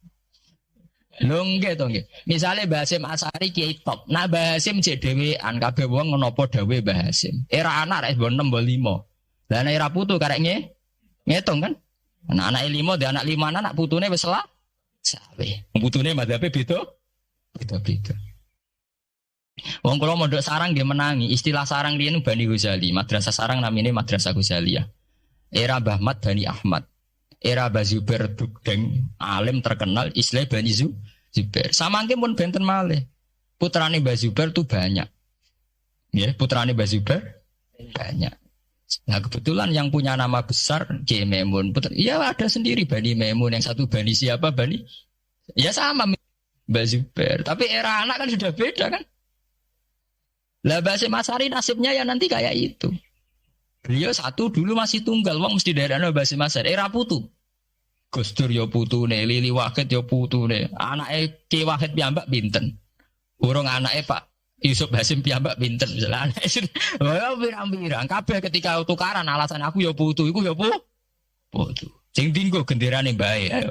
Lho nggih to nggih. Misale Basim Asy'ari kiai top. Nah Basim cek dhewean kabeh wong napa dawuhe Basim. Era anak rek 6 5. Lah nek era putu karek ngitung kan. Anak-anak 5 dhe anak 5 anak putune wis salah. Sawe. Putune madhabe beda-beda. Wong kula mondok sarang nggih menangi. Istilah sarang riyen Bani Ghazali, madrasah sarang namine Madrasah Ghazaliyah. Era Mbah Mat Bani Ahmad. Era Mbah Zubair Dugdeng, alim terkenal istilah Bani Zubair. Samangke pun benten malih. Putrane Mbah Zubair tuh banyak. Ya, putrane Mbah Zubair banyak. Nah, kebetulan yang punya nama besar Kiai Maimun. Ya ada sendiri Bani Maimun, yang satu Bani siapa? Bani. Ya sama Mbah Zubair. Tapi era anak kan sudah beda kan? Lah Basim Asy'ari nasibnya ya nanti kayak itu. Beliau satu dulu masih tunggal, wong mesti daerahnya Basim Asy'ari. Era putu. Gus Dur ya putune, Lili Wahid ya putune. Anake Ki Wahid piyambak pinten? Urung anake Pak Yusuf Hasim piyambak pinten? Misalnya anake pirang-pirang kabeh ketika tukaran alasan aku ya putu, iku ya putu. Sing dinggo genderane bae. Ayo.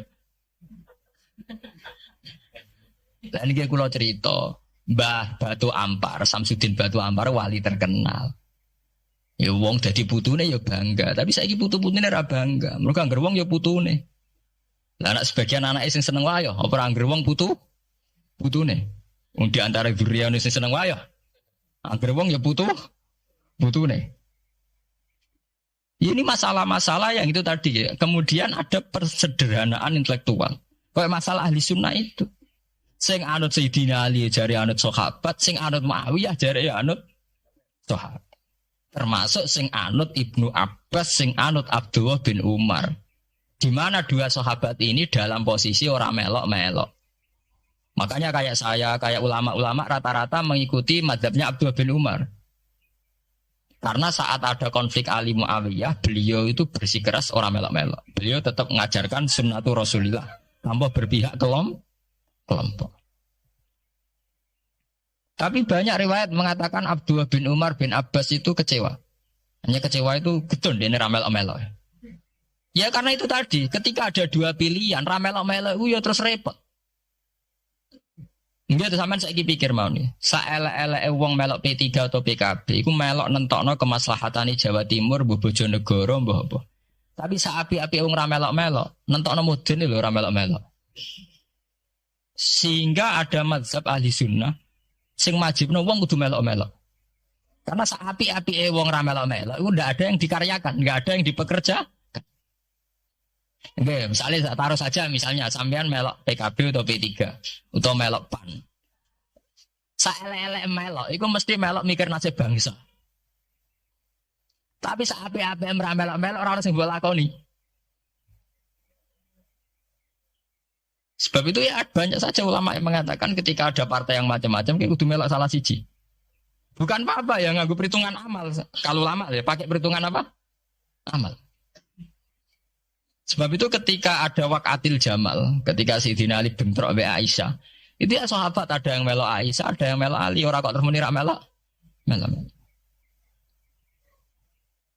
Lah niki kula cerita. Mbah Batu Ampar, Samsudin Batu Ampar wali terkenal. Ya wong dadi putune ya bangga, tapi saiki putu-putune ora bangga. Mergo angger wong ya putune. Lah anak sebagian anake sing seneng wae apa angger wong putune. Wong di antara duriyane sing seneng wae angger wong ya putune. Ini masalah-masalah yang itu tadi ya. Kemudian ada persederhanaan intelektual. Kayak masalah ahli sunnah itu. Sing anut Sayyidina Ali jare anut sahabat, sing anut Muawiyah jare anut sahabat. Termasuk sing anut Ibnu Abbas, sing anut Abdullah bin Umar. Di mana dua sahabat ini dalam posisi orang melok-melok. Makanya kayak saya, kayak ulama-ulama rata-rata mengikuti mazhabnya Abdullah bin Umar. Karena saat ada konflik Ali Muawiyah, beliau itu bersikeras orang melok-melok. Beliau tetap mengajarkan sunnatul Rasulillah tanpa berpihak kelompok. Tapi banyak riwayat mengatakan Abdullah bin Umar bin Abbas itu kecewa. Hanya kecewa itu gedun dia ramel-melok. Ya karena itu tadi, ketika ada dua pilihan ramel-melok itu ya terus repot. Enggak tuh sampean saiki pikir mau nih. Saelek-eleke wong melok P3 atau PKB iku melok nentokno kemaslahatane Jawa Timur, mbuh Bojonegoro, mbuh apa. Tapi saapi-api wong ra melok-melok, nentokno mudun lho ra melok-melok. Sehingga ada mazhab ahli sunnah sing majibno wong kudu melok-melok. Karena saapi-api wong ra melok-melok iku ndak ada yang dikaryakan, nggak ada yang dipekerjakan. Oke, misalnya taruh saja misalnya sampean melok PKB atau P3 atau melok PAN. Saelek-elek melok iku mesti melok mikir nasib bangsa. Tapi saapi-api ra melok-melok ora ono sing mbok lakoni. Sebab itu ya banyak saja ulama yang mengatakan ketika ada partai yang macam-macam kayak kudu melok salah siji. Bukan apa-apa ya nganggo perhitungan amal. Kalau ulama ya pakai perhitungan apa? Amal. Sebab itu ketika ada waqatil Jamal, ketika Sayyidina Ali bentrok be Aisyah, itu ya sahabat ada yang melok Aisyah, ada yang melok Ali, ora kok terus muni ra melok.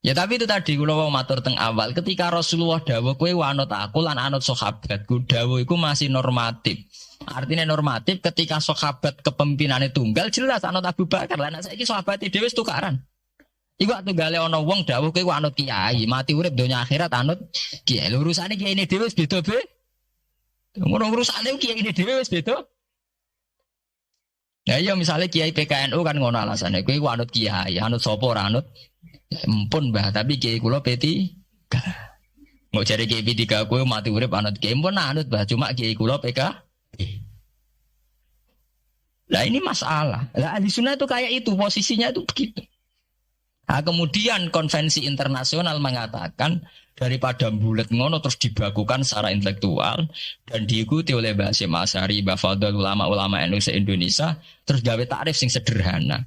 Ya tapi itu tadi kula wau matur teng awal, ketika Rasulullah dawuh kowe anut aku lan anut sahabatku, dawuh iku masih normatif. Artinya normatif ketika sahabat kepemimpinannya tunggal jelas anut Abu Bakar. Lah nek saiki sahabate dhewe wis tukaran. Iku tunggale ana wong dawuh kowe anut kiai, mati urip donya akhirat anut kiai. Urusane kiai ini dhewe wis beda be. Ngono urusane kiai ini dhewe wis beda. Ya iya misalnya kiai PKNU kan ngono alasane, kowe anut kiai, anut sapa ora anut. Ya, ampun Mbah, tapi kiai kula P3. Mau cari kiai P3 kowe mati urip anut kiai pun anut Mbah, cuma kiai kula PK. Lah ini masalah. Lah ahli sunnah itu kayak itu, posisinya itu begitu. Nah, kemudian konvensi internasional mengatakan daripada bulet ngono terus dibakukan secara intelektual dan diikuti oleh Mbah Hasyim Asy'ari, Mbah Fadl, ulama-ulama NU se-Indonesia, terus gawe takrif sing sederhana.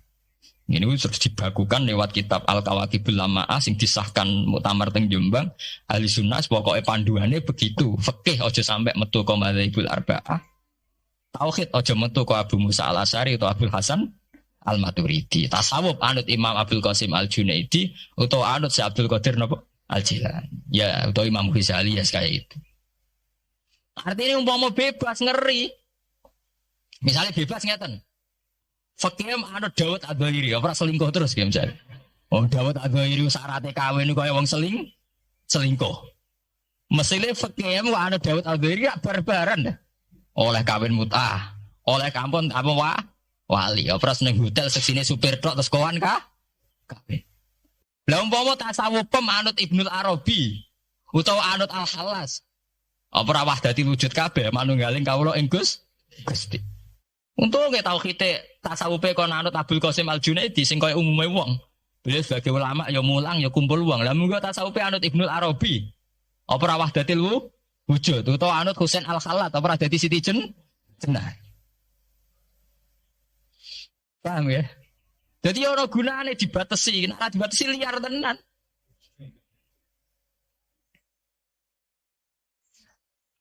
Ini terus dibakukan lewat kitab Al-Kawakibul Lama'ah sing disahkan Muktamar teng Jombang. Ahli sunnah pokoknya panduannya begitu. Fikih aja sampai metu ka madzhabul arba'ah. Tauhid aja metu ka Abu Musa Al-Asy'ari atau Abdul Hasan Al-Maturidi. Tasawuf anut Imam Abdul Qasim Al-Junaidi atau anut si Abdul Qadir Al-Jilani. Ya, atau Imam Ghazali ya kayak itu. Artinya umpama bebas ngeri. Misalnya bebas ngeten. Fakih anut Dawud Ad-Dhahiri, ora selingkuh terus ya misalnya. Oh Dawud Ad-Dhahiri syaratnya kawin kaya wong selingkuh. Mesine fakih anut Dawud Ad-Dhahiri gak barbaran dah. Oleh kawin mut'ah, oleh kampung apa wali, operas neng hotel seksine supir tok terus kawan kah? Kabeh. Lah umpama tasawuf anut Ibnul Arabi utawa anut Al-Khalas. Apa wahdati wujud kabeh manunggaling kawula ing Gusti. Untung nggih tauhide tasawufe kon anut Abdul Qasim Al-Junaidi sing kaya umume wong. Beliau sebagai ulama ya mulang ya kumpul wong. Lah munggo tasawufe anut Ibnul Arabi. Apa wahdati wujud utawa anut Husain Al-Khalat apa dadi Siti Jenah. Paham ya? Jadi orang gunane dibatasi, nek dibatasi liar tenan.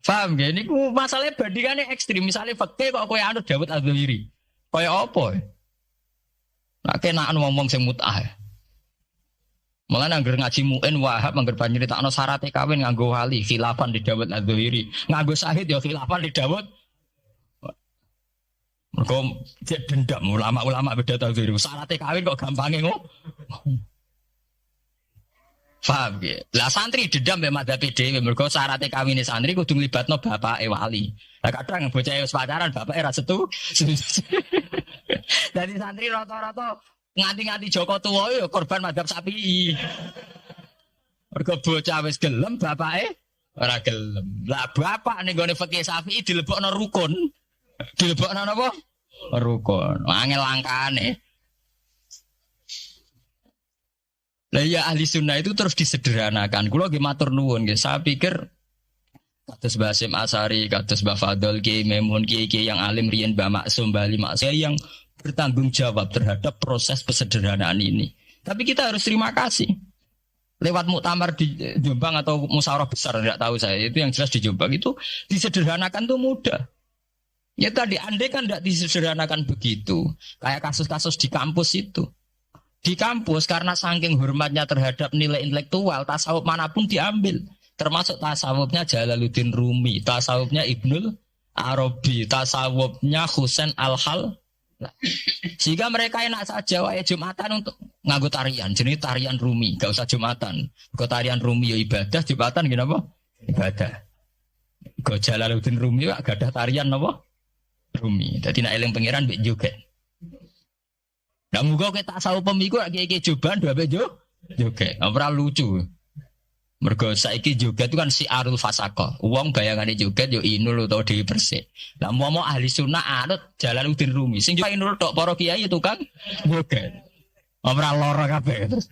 Paham ya? Ini masalahnya bandingannya ekstrim. Misalnya fakih kok kowe anut Dawud Ad-Dhahiri. Kayak apa? Nak kenaan ngomong sing mut'ah. Malah anggar ngaji mu'in Wahab anggar nyeritakno syarat kawin nganggo wali, khilafan di Dawud Ad-Dhahiri. Nganggo syahid ya khilafan di Dawud. Mereka dendam ulama-ulama beda tahu diri. Syaratnya kawin kok gampangnya ngono. Paham ya? Lah santri dendam mbek madzhab dhewe. Mergo syaratnya kawine santri kudu nglibatno bapake wali. Lah kadang bocah wis pacaran bapake ra setu. Dadi santri rata-rata nganti-nganti Joko tuwa ya korban madzhab Syafi'i. Mergo bocah wis gelem bapake ora gelem. Lah bapak ning gone fikih Syafi'i dilebokno rukun. Dilebokno napa? Rukun. Angel langkane. Lah ya ahli sunnah itu terus disederhanakan. Kula nggih matur nuwun nggih. Saya pikir kados Mbah Hasyim Asy'ari, kados Mbah Fadl, Kiai Maimun, kiai yang alim riyen Mbah Maksum, Mbah Ali Maksum yang bertanggung jawab terhadap proses pesederhanaan ini. Tapi kita harus terima kasih. Lewat muktamar di Jombang atau musyawarah besar enggak tahu saya. Itu yang jelas di Jombang itu disederhanakan tuh mudah. Ya tadi andai kan tidak disederhanakan begitu. Kayak kasus-kasus di kampus itu. Di kampus karena saking hormatnya terhadap nilai intelektual, tasawuf manapun diambil. Termasuk tasawufnya Jalaluddin Rumi, tasawufnya Ibnul Arabi, tasawufnya Husain Al-Hal. Sehingga mereka enak saja wae Jumatan untuk nganggo tarian. Jenis tarian Rumi, gak usah Jumatan. Kok tarian Rumi ya ibadah, Jumatan gini apa? Ibadah. Kok Jalaluddin Rumi gak ada tarian apa? Rumi. Jadi nak eling pangeran mbek joget. Lah muga kowe tak sawu pemiku iki joban dua bejo joget. Ora lucu. Mergo saiki joget itu kan si arul fasaqah. Wong bayangane joget yo Inul utawa Dewi Persik. Lah momo ahli sunnah anut Jalaluddin Rumi. Sing yo Inul tok para kiai itu kan joget. Ora lara kabeh terus.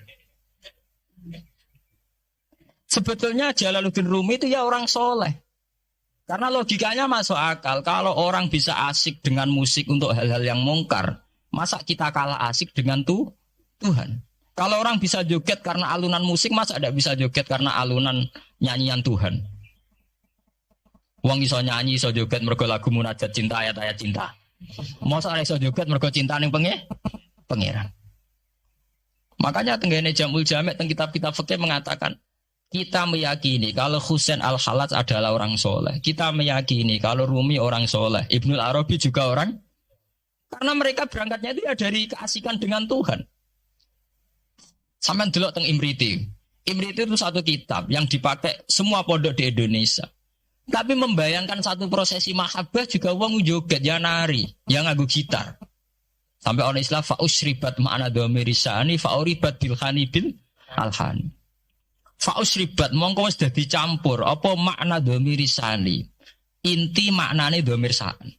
Sebetulnya Jalaluddin Rumi itu ya orang soleh. Karena logikanya masuk akal. Kalau orang bisa asik dengan musik untuk hal-hal yang mungkar, masa kita kalah asik dengan Tuhan? Kalau orang bisa joget karena alunan musik, masa tidak bisa joget karena alunan nyanyian Tuhan? Wong iso nyanyi, iso joget mergo lagu munajat cinta, ayat-ayat cinta. Masa iso joget mergo cinta ning pangeran. Makanya tenggene Jamul Jami' teng kitab-kitab fikih mengatakan kita meyakini kalau Husain Al-Khalat adalah orang soleh. Kita meyakini kalau Rumi orang soleh. Ibnul Arabi juga orang. Karena mereka berangkatnya itu ya dari keasikan dengan Tuhan. Sampeyan delok teng Imriti. Imriti itu satu kitab yang dipakai semua pondok di Indonesia. Tapi membayangkan satu prosesi mahabbah juga wong joget ya nari, yang nganggo gitar. Sampai orang Islam fa'usribat ma'ana domirisani fa'uribat bilhani bil alhani. Fa'usribat mongko wis dadi campur apa makna domirisani. Inti maknane domirsani.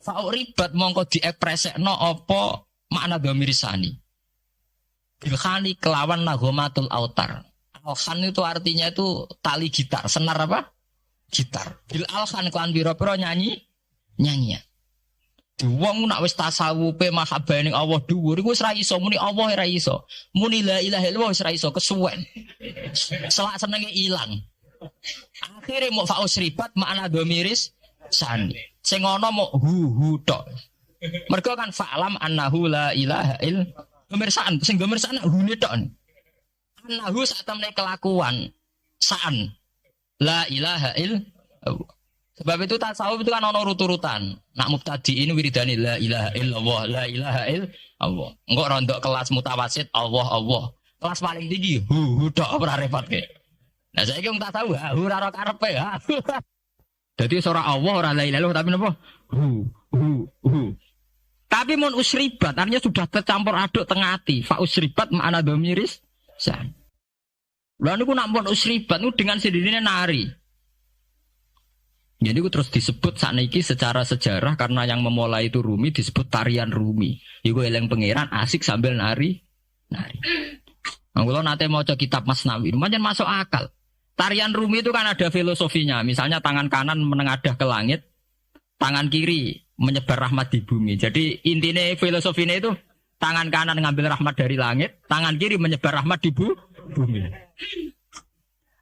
Fa'uribat mongko diekspresekno apa makna domirisani. Bilhani kelawan nagomatul autar. Alhan itu artinya itu tali gitar, senar apa? Gitar. Bil alhan kelan pira-pira nyanyian. Wong nak wis tasawufe mahabbah ning Allah dhuwur iku wis ra iso muni Allah ra iso. Muni la ilaha illallah wis ra iso kesuwen. Selak senenge ilang. Akhire mau fausribat makna domiris sani. Sing ana mau hu tok. Mergo kan fa'lam annahu la ilaha illallah. Domirsan sing domirsan hune tok. Annahu sak temne kelakuan saan. La ilaha illallah. Sebab itu tasawuf itu kan ono urut-urutan. Nak mubtadi ini wiridane la ilaha illallah, la ilaha illallah. Engko rondok kelas mutawasid Allah. Kelas paling tinggi hu tok ora repot ke. Nah saiki wong tasawuf hu ora karepe ya. Dadi ora Allah ora la ilaha illallah tapi napa? Hu. Tapi mun usribat artinya sudah tercampur aduk tengah ati. Fa usribat makna domiris san. Lha niku nak mun usribat niku dengan sendirinya nari. Jadi itu terus disebut sakniki secara sejarah karena yang memulai itu Rumi disebut tarian Rumi. Iku eleng pangeran asik sambil nari. Nah, kalau nanti mau coba kitab Masnawi, lumayan masuk akal. Tarian Rumi itu kan ada filosofinya. Misalnya tangan kanan menengadah ke langit, tangan kiri menyebar rahmat di bumi. Jadi intinya filosofinya itu tangan kanan ngambil rahmat dari langit, tangan kiri menyebar rahmat di bumi.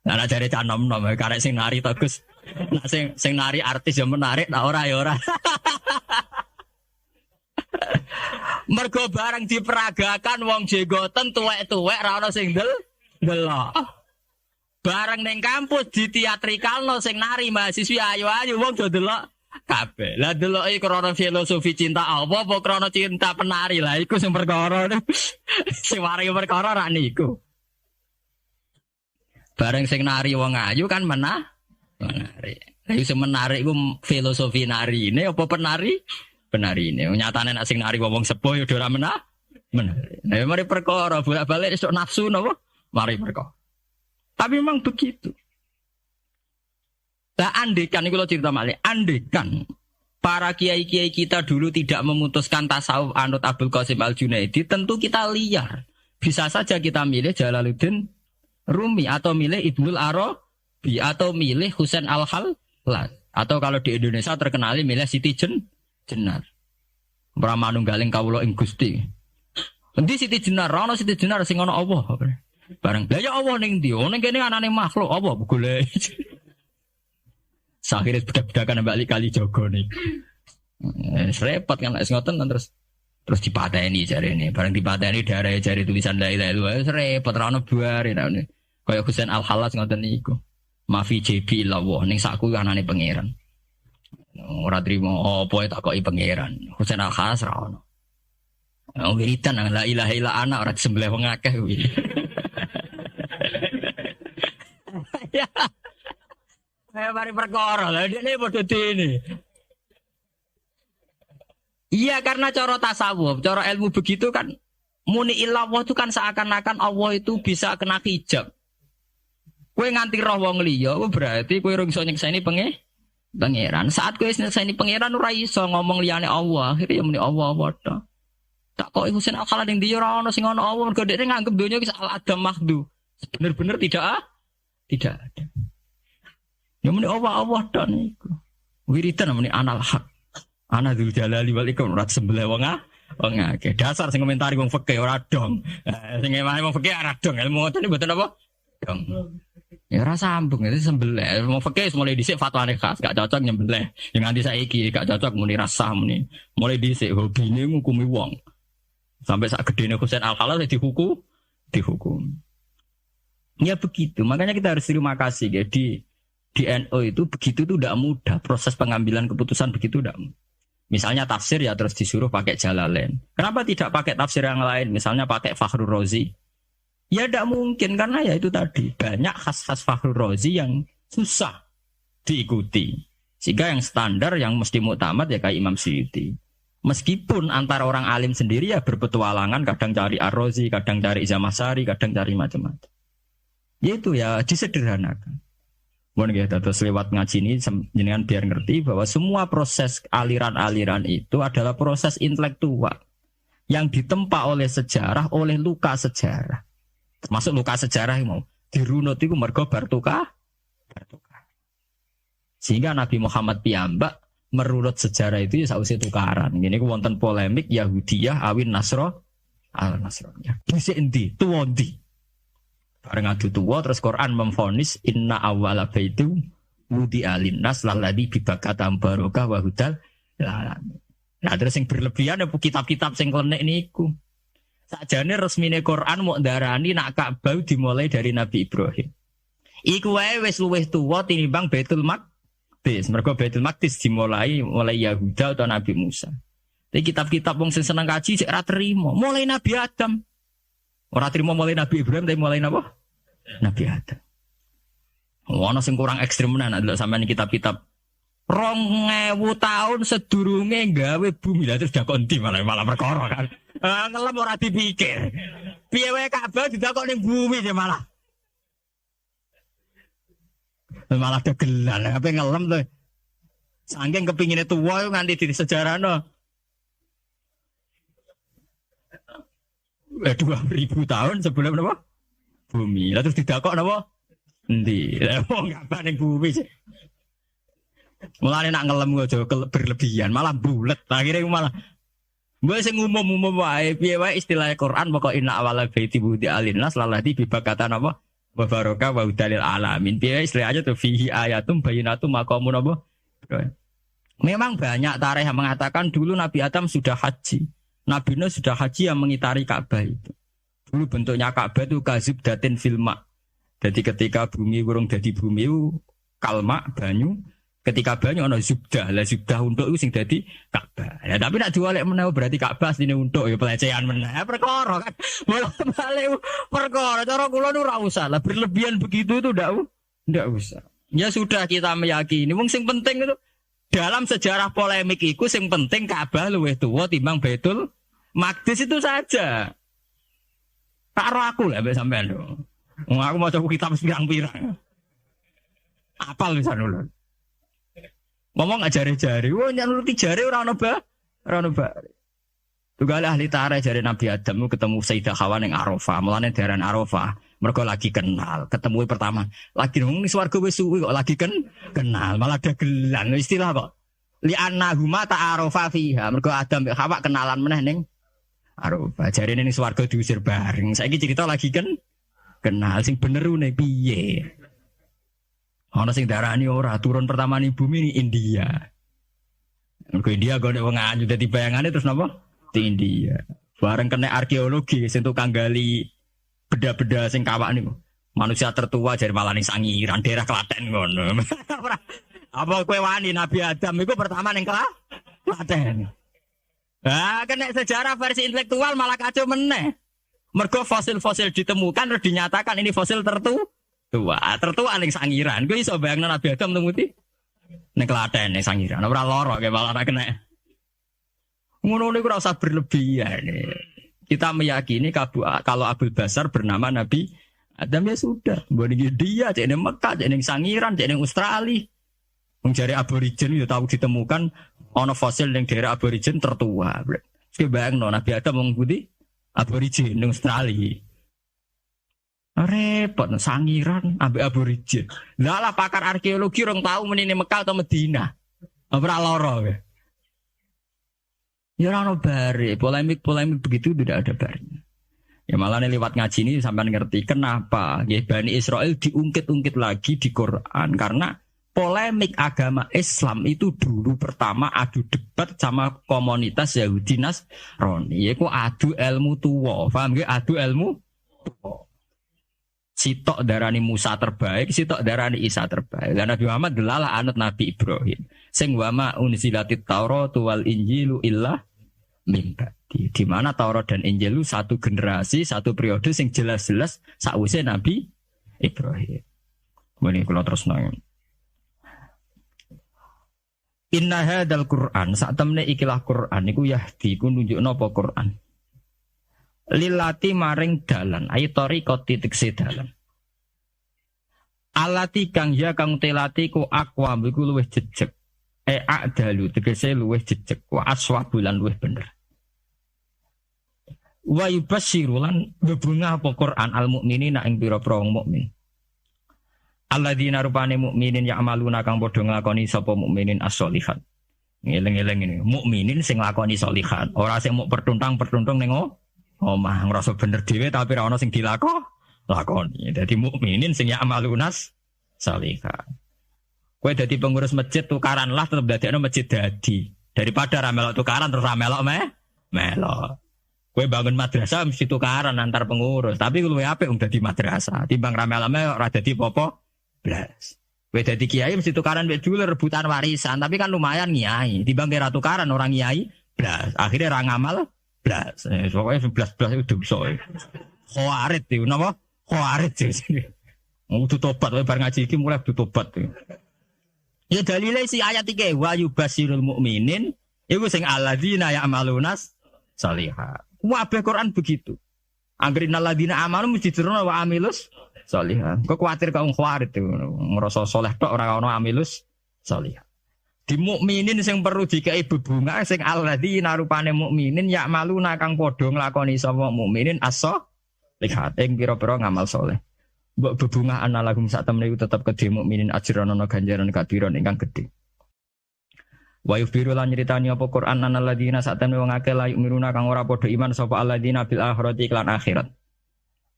Nah, dari canom-nom, karena sing nari bagus. Nah, sing nari artis yang menarik, tak ora ya ora. Mergo bareng diperagakan wong jegoten tuwek-tuwek ra ono sing delok. Bareng ning kampus diteatrikalno sing nari mahasiswi ayu-ayu wong do delok kabeh. Lah deloki krana filosofi cinta apa krana cinta penari lah iku sing perkara. Sing waringi perkara ra niku. Bareng sing nari wong ayu kan menarik. Ayo menarik ku filosofi nari ini apa penari? Penari ini. Nyatane nek sing nari wong sepuh ya ora menarik. Nah, mari perkara bolak-balik esuk nafsu napa? Mari perkara. Tapi memang begitu. Lah andekan niku kula cerita malih, andekan para kiai-kiai kita dulu tidak memutuskan tasawuf anut Abdul Qasim Al-Junaidi, tentu kita liar. Bisa saja kita milih Jalaluddin Rumi atau milih Ibnul Arabi atau milih Husain Al-Hallaj atau kalau di Indonesia terkenali milih Siti Jenar. Pramanunggaling kawula ing Gusti. Endi Siti Jenar? Ana Siti Jenar sing ana Allah. Bareng. Lah ya Allah ning ndi? Ning kene anane makhluk apa golek. Sakire budak-budakan mbak kali jogo nih. Repot kan nek ngoten terus dipateni jarene. Bareng dipateni darah jari tulisan la ilaha illallah. Repot ra ono buare ra ono. Kaya Husain Al-Hallaj ngoten niku. Mafi JB illallah ning sakku anane pangeran. Ora trimo apa tak koki pangeran. Husain Al-Hallaj ra ono. Wiridan la ilaha illa ana ora disembelih wong akeh kuwi. Ya. Kayak mari perkara lah dene padha dene. Iya karena cara tasawuf, cara ilmu begitu kan muni illallah itu kan seakan-akan Allah itu bisa kena hijab. Kowe nganti roh wong liya berarti kowe ora iso nyekseni pangeran. Saat kowe nyekseni pangeran ora iso ngomong liyane Allah, akhire ya muni Allah tok. Tak kok Husain Al-Hallaj ning ndi ora ono sing ono Allah, mergo dhekne nganggep donya iki al-adam mahdu. Bener-bener tidak ada. Ya muni Allah tok niku. Wiridan muni anal haq. Ana dzul jalali wal ikram ora sembelih wong akeh. Dasar sing komentari wong fikih ora dong. Sing emane wong fikih ora dong. Ilmu ngoten mboten apa? Dong. Ya ora sambung itu sembelih. Wong fikih mulai dhisik fatwane khas, gak cocok nyembelih. Yang nganti saiki gak cocok muni rasah muni. Mulai dhisik hobine ngukumi wong. Sampai sak gedene Husain Al-Hallaj dihukum. Ya begitu. Makanya kita harus terima kasih ya di NU itu begitu itu tidak mudah proses pengambilan keputusan begitu tidak mudah. Misalnya tafsir ya terus disuruh pakai Jalalain. Kenapa tidak pakai tafsir yang lain? Misalnya pakai Fakhrur Razi. Ya tidak mungkin karena ya itu tadi banyak khas-khas Fakhrul Razi yang susah diikuti. Sehingga yang standar yang mesti muktamad ya kayak Imam Suyuti. Meskipun antara orang alim sendiri ya berpetualangan, kadang cari Ar-Razi, kadang cari Zamakhsyari, kadang cari macam-macam. Itu ya disederhanakan. Mohon kita terus lewat ngaji ini jenengan biar ngerti bahwa semua proses aliran-aliran itu adalah proses intelektual yang ditempa oleh sejarah, oleh luka sejarah. Termasuk luka sejarah yang mau dirunut itu mergo bartukah. Sehingga Nabi Muhammad piyambak merunut sejarah itu ya sausé tukaran. Ngene ku wonten polemik Yahudiyah awin Nasro al-Nasraniyah. Dhisik endi? Tuwa endi? Bareng adu tuwa terus Quran memvonis inna awwala baitu wudi alinnas lalladzi bibakata barokah wa hudal lalamin. Nah terus yang berlebihan ya kitab-kitab sing klenik niku. Sakjane resmine Quran mau ndarani nak Ka'bah dimulai dari Nabi Ibrahim. Iku wae wis luwih tuwa tinimbang Baitul Maqdis. Mergo Baitul Maqdis dimulai mulai Yahuda atau Nabi Musa. Tapi kitab-kitab wong sing seneng kaji sik ora trimo. Mulai Nabi Adam. Ora trimo mulai Nabi Ibrahim tapi mulai napa? Nabi Adam. Ono sing kurang ekstrem menan ndelok sampean kitab-kitab 2000 tahun sedurunge gawe bumi lah terus dakonti malah perkara kan. Ngelem ora dipikir. Piye wae Ka'bah didakok ning bumi ya malah. Malah dagelan apa ngelem to. Saking kepingine tuwa nganti di sejarahno. 2000 tahun sebelum napa? Bumi. Lah terus didakok napa? Endi? Lah wong Ka'bah ning bumi sih. Mulane nak ngelem aja berlebihan, malah bulet. Akhirnya malah mbok sing umum-umum wae, piye wae istilah Quran pokok inna awala baiti budi alinnas lalati bibakatan apa? Wa baraka wa udalil alamin. Piye istilahnya tuh fihi ayatum bayyinatum maqamun apa? Memang banyak tarikh yang mengatakan dulu Nabi Adam sudah haji. Nabi Nuh sudah haji yang mengitari Ka'bah itu. Dulu bentuknya Ka'bah itu kazib datin filma. Jadi ketika bumi urung dadi bumi itu kalma banyu. Ketika banyak ana zubdah, lah zubdah untuk itu sing dadi Ka'bah. Ya tapi nek diwalek meneh berarti Ka'bah asline untuk ya pelecehan meneh. Perkara kan. Bolak-balik perkara cara kula nu ora usah lah berlebihan begitu itu ndak usah. Ya sudah kita meyakini wong sing penting itu dalam sejarah polemik iku sing penting Ka'bah luwih tuwa timbang Baitul Maqdis itu saja. Karo aku lah mbek sampean lho. Wong aku maca kitab pirang-pirang. Apal wisan lho. Ngomong ajare-jare, wah nyanuruti jare ora ono ba. Tunggal ahli tarikh jare Nabi Adam ketemu Sayyidah Hawa ning Arafah, mulane diaran Arafah. Mergo lagi kenal, ketemu pertama. Lagi nang swarga wis suwi kok lagi kenal, malah dagelan istilah kok. Li annahuma ta'arafa fiha. Mergo Adam mek Hawa kenalan meneh ning Arafah. Jarene ning swarga diusir bareng. Saiki cerita lagi kenal sing bener ne piye? Ana sing darani ora turun pertama ning bumi ni India. Mergo India golek wong anyu dadi bayangane terus napa? Di India. Bareng kena arkeologi sing tukang gali beda-beda sing kawak niku. Manusia tertua jare malah ning Sangiran daerah Klaten ngono. Apa kowe wani Nabi Adam iku pertama ning Klaten. Kena sejarah versi intelektual malah kacau meneh. Mergo fosil-fosil ditemukan terus dinyatakan ini fosil tertua ning Sangiran. Kuwi iso bayangno Nabi Adam temuti ning Klaten ning Sangiran. Ora lara kae malah kena. Ngono niku ora usah berlebihan. Kita meyakini kalau Abul Basar bernama Nabi Adam ya sudah. Mbok niki dia cek ning Mekah, cek ning Sangiran, cek ning Australia. Wong jare aborigin yo tahu ditemukan ana fosil ning daerah aborigin tertua. Wis bayangno Nabi Adam wong putih aborigin ning Australia. Repot Sangiran ambek aborigin. Lah pakar arkeologi orang tahu menine Mekah atau Madinah. Ora lara ya. Ya ora ono bare, polemik begitu tidak ada barenya. Ya malah lewat ngaji ini sampean ngerti kenapa nggih Bani Israel diungkit-ungkit lagi di Quran karena polemik agama Islam itu dulu pertama adu debat sama komunitas Yahudi Nasrani. Yaiku adu ilmu tuwa. Paham nggih? Adu ilmu tuwa. Sitok darani Musa terbaik, sitok darani Isa terbaik. Lah Nabi Muhammad delalah anut Nabi Ibrahim. Sing wa ma unzilatit Taurat wal Injilu illa mimba. Di mana Taurat dan Injil itu satu generasi, satu periode sing jelas-jelas sakwise Nabi Ibrahim. Kemudian kalau terus nang. Inna hadzal Qur'an, sak temne ikilah Qur'an iku yahdi ku nunjukno apa Qur'an. Lilati maring dalan, ayo tariqat titik sedalan. Alati kang ya kang telati ku aqwa iku luwih jejeg. A'dalu tegese luwih jejeg, wa aswabulan luwih bener. Wa yubasyirulan bebungah apa Qur'an al-mukminina ing pira-pira wong mukmin. Alladzina rupane mukminin ya'maluna kang padha nglakoni sapa mukminin as-sholihat. Ngeleng-eleng ini, mukminin sing nglakoni sholihat, ora sing muk pertuntang-pertuntung ning omah ngrasa bener dhewe tapi ora ono sing dilakoni. Dadi mukminin sing ya'maluna sholihat. Kowe dadi pengurus masjid tukaran lah tetep dadekno masjid dadi. Daripada ra melok tukaran terus ra melok melok. Kowe bangun madrasah mesti tukaran antar pengurus, tapi luwih apik wong dadi madrasah. Timbang ra melok ora dadi apa-apa blas. Kowe dadi kiai mesti tukaran mek dulur rebutan warisan, tapi kan lumayan kiai. Timbang kira tukaran orang kiai blas. Akhirnya ra ngamal blas. Pokoke 11 itu dosa. Khawarit itu napa? Khawarit sih. Kudu tobat kowe bar ngaji iki mulai kudu tobat. Ya dalile si ayat iki wa yubasirul mukminin iku sing alladzina ya'maluna sholihat. Kabeh Quran begitu. Anggere alladzina amanu mesti dirono wa amilus sholihat. Kok kuwatir kok khawarit ngrasa saleh tok ora ono amilus sholihat. Di mukminin sing perlu dikai bebungah sing alladzina rupane mukminin ya'maluna kang padha nglakoni sapa mukminin as-sholihat ing pira-pira ngamal saleh. Mbok bebungah analagum sak temene tetep kedhe mukminin ajran ana ganjaran kabiran ingkang gedhe. Wa yufiru lan nyritani apa Quran annalladzina sak temene wong akeh la yu'minuna kang ora padha iman sapa alladzina bil akhirati lan akhirat.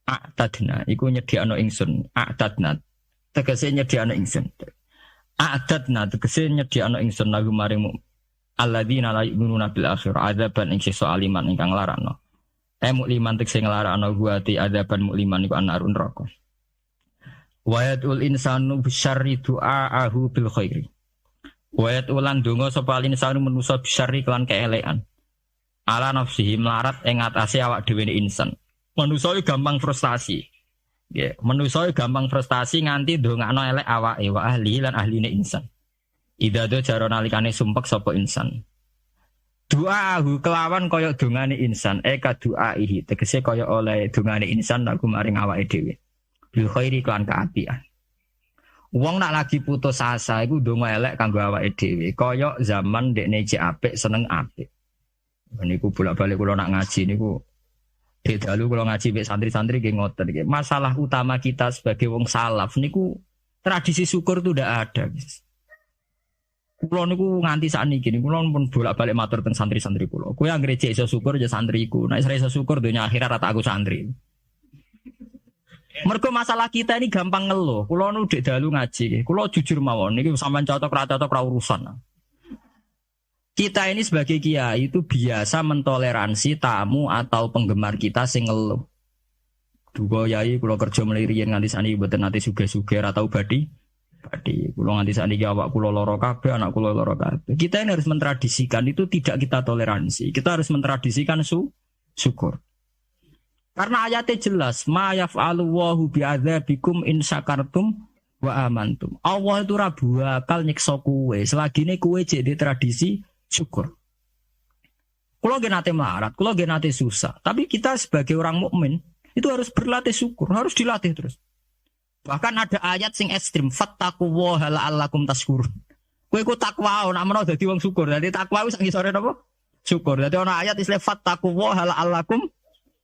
A'tadna iku nyediakno ingsun. A'tadna tegese nyediakno ingsun. A'tadna tegese nyediakno ingsun lagu maring alladzina la yu'minuna bil akhirati adzaban ing siksa aliman ingkang larakno. Mukliman tegese nglarakno guati adzaban mukliman iku anarun neraka. Wayatul insanu bisyarri du'aahu bil khairi. Wayat ulan donga sapa insanu manusa bisyarri kelan keelekan. Ala nafsihi melarat ing atase awak dhewe insan. Manusa iki gampang frustasi. Nggih, manusa iki gampang frustasi nganti ndongakno elek awake wa ahli lan ahline insan. Idza do jaro nalikane sumpek sapa insan. Du'aahu kelawan kaya dongane insan, ka du'aihi tegese kaya oleh dongane insan lagu maring awake dhewe. Bil khairi kelan kaapian. Wong nak lagi putus asa iku ndonga elek kanggo awake dhewe. Kaya zaman dekne cek apik seneng apik. Niku bolak-balik kula nak ngaji niku dek dalu kula ngaji mek santri-santri nggih ngoten iki. Masalah utama kita sebagai wong salaf niku tradisi syukur itu ndak ada. Kula niku nganti sakniki niku kula pun bolak-balik matur teng santri-santri kula. Kowe anggere cek iso syukur ya santriku. Nek iso syukur donya akhirat rata aku santri. Mergo masalah kita ini gampang ngeluh. Kulo nu dek dalu ngaji. Kulo jujur mawon niki sampean cocok ra urusan. Kita ini sebagai kiai itu biasa mentoleransi tamu atau penggemar kita sing ngeluh. Duga yai kulo kerja mliriyen nganti saniki mboten nate sugih-sugih ra tau badi. Kulo nganti saniki awak kulo lara kabeh, anak kulo lara kabeh. Kita ini harus mentradisikan itu tidak kita toleransi. Kita harus mentradisikan syukur. Karena ayatnya jelas, ma yaf'alu Allahu bi'adzabikum in syakartum wa amantum. Allah itu ra bakal nyiksa kowe selagine kowe jek di tradisi syukur. Kulo nggih nate melarat, kulo nggih nate susah, tapi kita sebagai orang mukmin itu harus berlatih syukur, harus dilatih terus. Bahkan ada ayat sing ekstrim, fattaqullaha la'allakum tashkurun. Kowe ku takwa nek menawa dadi wong syukur. Dadi takwa wis ngisore napa? Syukur. Dadi ana ayat istilah fattaqullaha la'allakum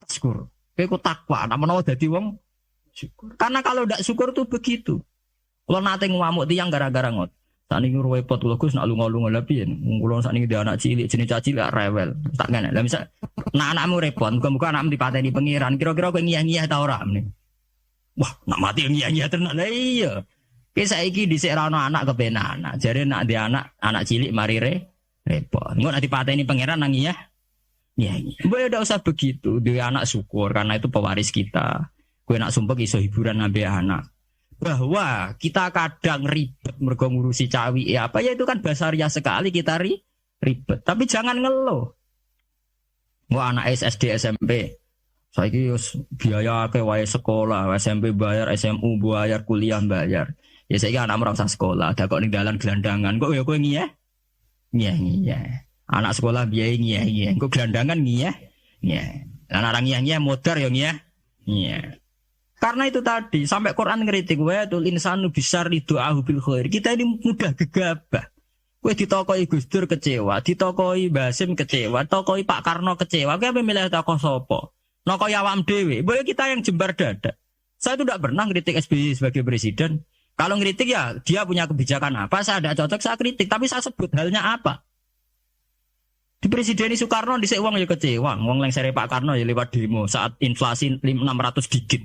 tashkurun. Kowe ku takwa, nek menawa dadi wong syukur. Karena kalau ndak syukur tuh begitu. Kalau nate ngamuk tiyang gara-gara ngot. Sakniki repot kula Gus nak lunga-lunga lha piye? Kula sakniki dhe anak cilik, jenenge cilik rewel. Tak ngene. Lah misal nek anakmu repot, muga-muga anakmu dipateni pengiran, kira-kira kowe ngiyah-ngiyah ta ora meneh. Wah, nak mati ngiyah-ngiyah tenan. Lah iya. Ki saiki dhisik ra ono anak kepenak anak. Jare nak dhe anak cilik mari repot. Engko nek dipateni pengiran nang ngiyah. Ya, mbak udah usah begitu. Dia anak syukur karena itu pewaris kita. Gue nak sumpah iso hiburan ngambil anak. Bahwa kita kadang ribet mergo ngurusi cawi apa ya itu kan basaria sekali kita ribet. Tapi jangan ngeluh. Wah anak SD SMP. Saiki biaya ke wae sekolah, SMP bayar, SMU bayar, kuliah bayar. Ya saiki anak merasa sekolah, ada kok ning dalan gelandangan. Kok ya kowe ngiyeh? Ngiyeh. Anak sekolah biaya ngiyeh. Kok gelandangan ngiyeh? Ngiyeh. Lah orang ngiyeh modar ya ngiyeh. Ngiyeh. Karena itu tadi sampai Quran ngeritik wa tul insanu bisarri du'ahu bil khair. Kita ini mudah gegabah. Kowe ditokoi Gus Dur kecewa, ditokoi Basim kecewa, tokoi Pak Karno kecewa. Kowe milih tokoh sapa? Noko awam dhewe. Boleh kita yang jembar dada. Saya itu tidak pernah ngeritik SBY sebagai presiden. Kalau ngeritik ya dia punya kebijakan apa, saya tidak cocok, saya kritik. Tapi saya sebut halnya apa. Di Presiden Soekarno dhisik wong ya kecewa. Wong lengsere Pak Karno ya lewat demo saat inflasi 600 digit.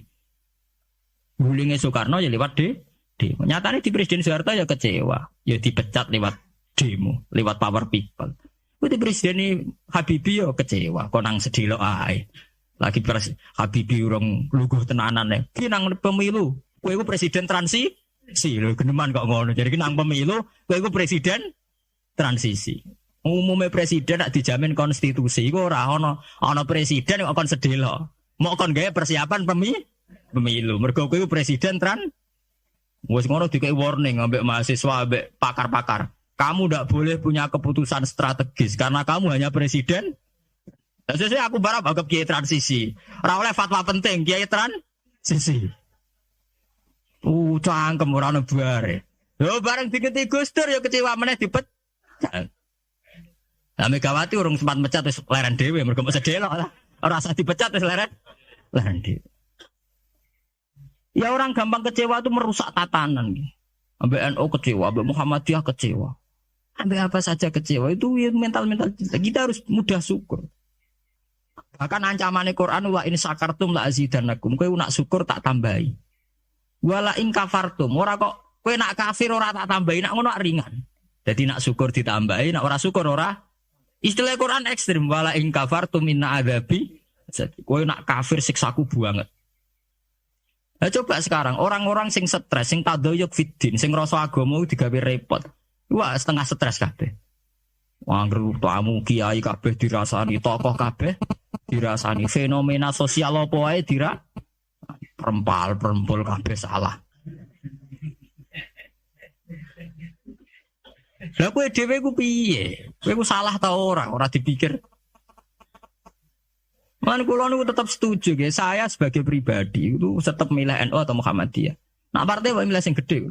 Bulingnya Soekarno ya lewat demo. Nyatanya di Presiden Soeharto ya kecewa. Ya dipecat lewat demo, lewat power people. Di Presiden Habibie ya kecewa. Konang sedilo ae. Lagi Habibie urung luguh tenanan ya. Ki nang pemilu, kowe iku presiden transisi. Lho geneman kok ngono. Jadi nang pemilu, kowe iku presiden transisi. Umumnya presiden nak dijamin konstitusi iku ora ana presiden kok kon sedelo. Mau kon gawe persiapan pemilu. Mergo kowe iku presiden wis ngono dikei warning ambek mahasiswa ambek pakar-pakar. Kamu ndak boleh punya keputusan strategis karena kamu hanya presiden. Sesuai aku barang anggap kiai transisi. Ora oleh fatwa penting kiai transisi. Cangkem ora ono bare. Lho bareng diketi Gus Dur ya kecewa meneh dipecat. Lah Megawati urung sempat mecat wis leren dhewe mergo mesti delok lah. Ora usah dipecat wis leren dhewe. Ya orang gampang kecewa itu merusak tatanan. Ambek NU kecewa, ambek Muhammadiyah kecewa. Ambek apa saja kecewa itu ya mental-mental kita harus mudah syukur. Bahkan ancamannya Quran wa in syakartum la azidannakum. Kowe nak syukur tak tambahi. Wala in kafartum ora kok kowe nak kafir ora tak tambahi, nak ngono ringan. Jadi nak syukur ditambahi, nak ora syukur ora. Istilah Quran ekstrim wala in kafartum inna adzabi. Kowe nak kafir siksaku banget. Nah coba sekarang orang-orang sing stres, sing tadoyuk fiddin, sing rasa agama digawe repot. Wah setengah stres kabeh. Wah tamu kiai kabeh dirasani, tokoh kabeh dirasani, fenomena sosial apa wae perempal kabeh salah. Lah kowe dhewe ku piye? Kowe ku salah ta ora dipikir. Man kula niku tetap setuju nggih. Saya sebagai pribadi itu tetap milih NU atau Muhammadiyah. Nak partai wae milih sing gedhe.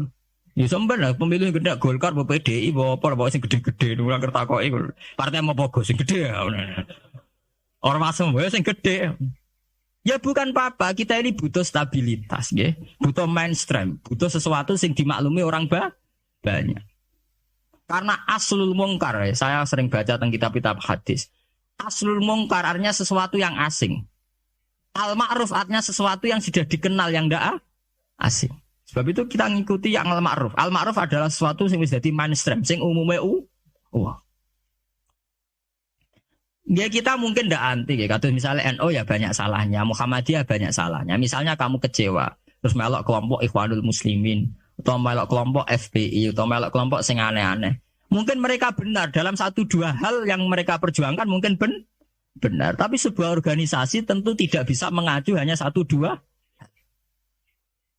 Ya sampean lah pemilu sing gedhe Golkar apa PDI apa sing gedhe-gedhe ora kertakoki partai mau pogo sing gedhe ya. Ora masuk wae sing gedhe. Ya bukan apa-apa, kita ini butuh stabilitas nggih. Butuh mainstream, butuh sesuatu sing dimaklumi orang banyak. Karena aslul mungkar, saya sering baca tentang kitab-kitab hadis. Aslul mungkar artinya sesuatu yang asing. Al-ma'ruf artinya sesuatu yang sudah dikenal yang tidak asing. Sebab itu kita ngikuti yang al-ma'ruf. Al-ma'ruf adalah sesuatu yang sudah di mainstream, yang umumnya ya kita mungkin tidak anti, kayak misalnya NU ya banyak salahnya, Muhammadiyah banyak salahnya. Misalnya kamu kecewa, terus melok kelompok Ikhwanul Muslimin, atau melok kelompok FPI, atau melok kelompok sing aneh-aneh. Mungkin mereka benar dalam 1-2 hal yang mereka perjuangkan mungkin benar. Tapi sebuah organisasi tentu tidak bisa mengacu hanya 1-2.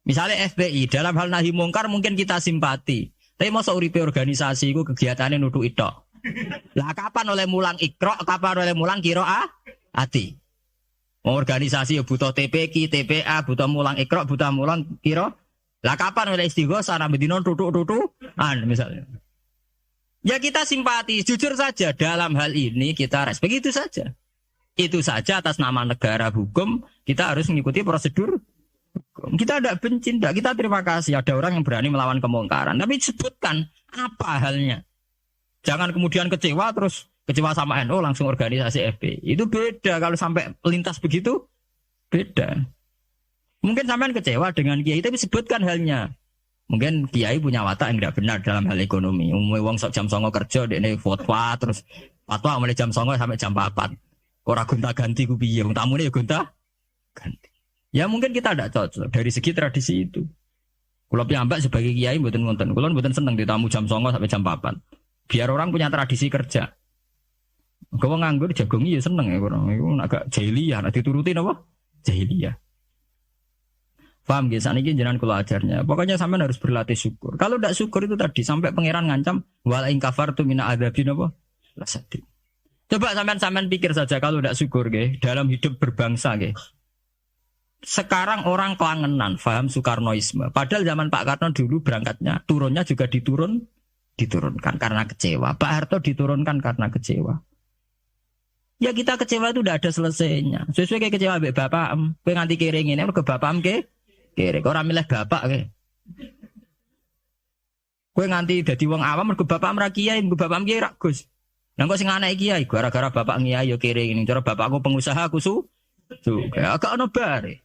Misalnya FPI dalam hal nahi mungkar mungkin kita simpati. Tapi masa uripe organisasi itu kegiatannya nuduh itok. Lah kapan oleh mulang ikro, kapan oleh mulang ati. Organisasi butuh TPQ, TPA, butuh mulang ikro, butuh mulang kiro. Lah kapan oleh istighosah nambah dino tutuk-tutukan misalnya. Ya kita simpati, jujur saja dalam hal ini kita respect itu saja. Itu saja atas nama negara hukum kita harus mengikuti prosedur hukum. Kita tidak benci, tidak. Kita terima kasih ada orang yang berani melawan kemungkaran. Tapi sebutkan apa halnya. Jangan kemudian kecewa terus kecewa sama NU langsung organisasi FPI. Itu beda kalau sampai lintas begitu beda. Mungkin sampean kecewa dengan kiai tapi sebutkan halnya. Mungkin kiai punya watak yang tidak benar dalam hal ekonomi. Umumnya wong sok jam 09.00 kerja, dekne fatwa terus fatwa mulai jam 09.00 sampai jam 4. Ora gonta-ganti ku piye? Wong tamune ya gonta-ganti. Ya mungkin kita tidak cocok dari segi tradisi itu. Kula piyambak sebagai kiai mboten wonten. Kula mboten seneng ditamu jam 09.00 sampai jam 4. Biar orang punya tradisi kerja. Kau nganggur jagung iya seneng ya kurang. Iku agak jahiliyah, nak diturutin apa? Jahiliyah. Paham gak? Saat ini jenengan kalau ajarnya. Pokoknya sampean harus berlatih syukur. Kalau tidak syukur itu tadi sampai pangeran ngancam wala in kafartum min adzabin apa? Lasadid. Coba sampean pikir saja kalau tidak syukur gak, dalam hidup berbangsa gak. Sekarang orang kelangenan paham Soekarnoisme. Padahal zaman Pak Karno dulu berangkatnya turunnya juga diturunkan karena kecewa. Pak Harto diturunkan karena kecewa. Ya kita kecewa itu udah ada selesainya. Sesuai kayak kecewa mbek bapak, kowe nganti kiring ini ke bapak ke kiring. Orang milih bapak ke. Kowe nganti dadi wong awam mergo bapak ra kiai, mergo bapak kiai ra Gus. Lah kok sing anak kiai gara-gara bapak kiai yo kiring ini. Cara bapakku pengusaha aku agak ono bare.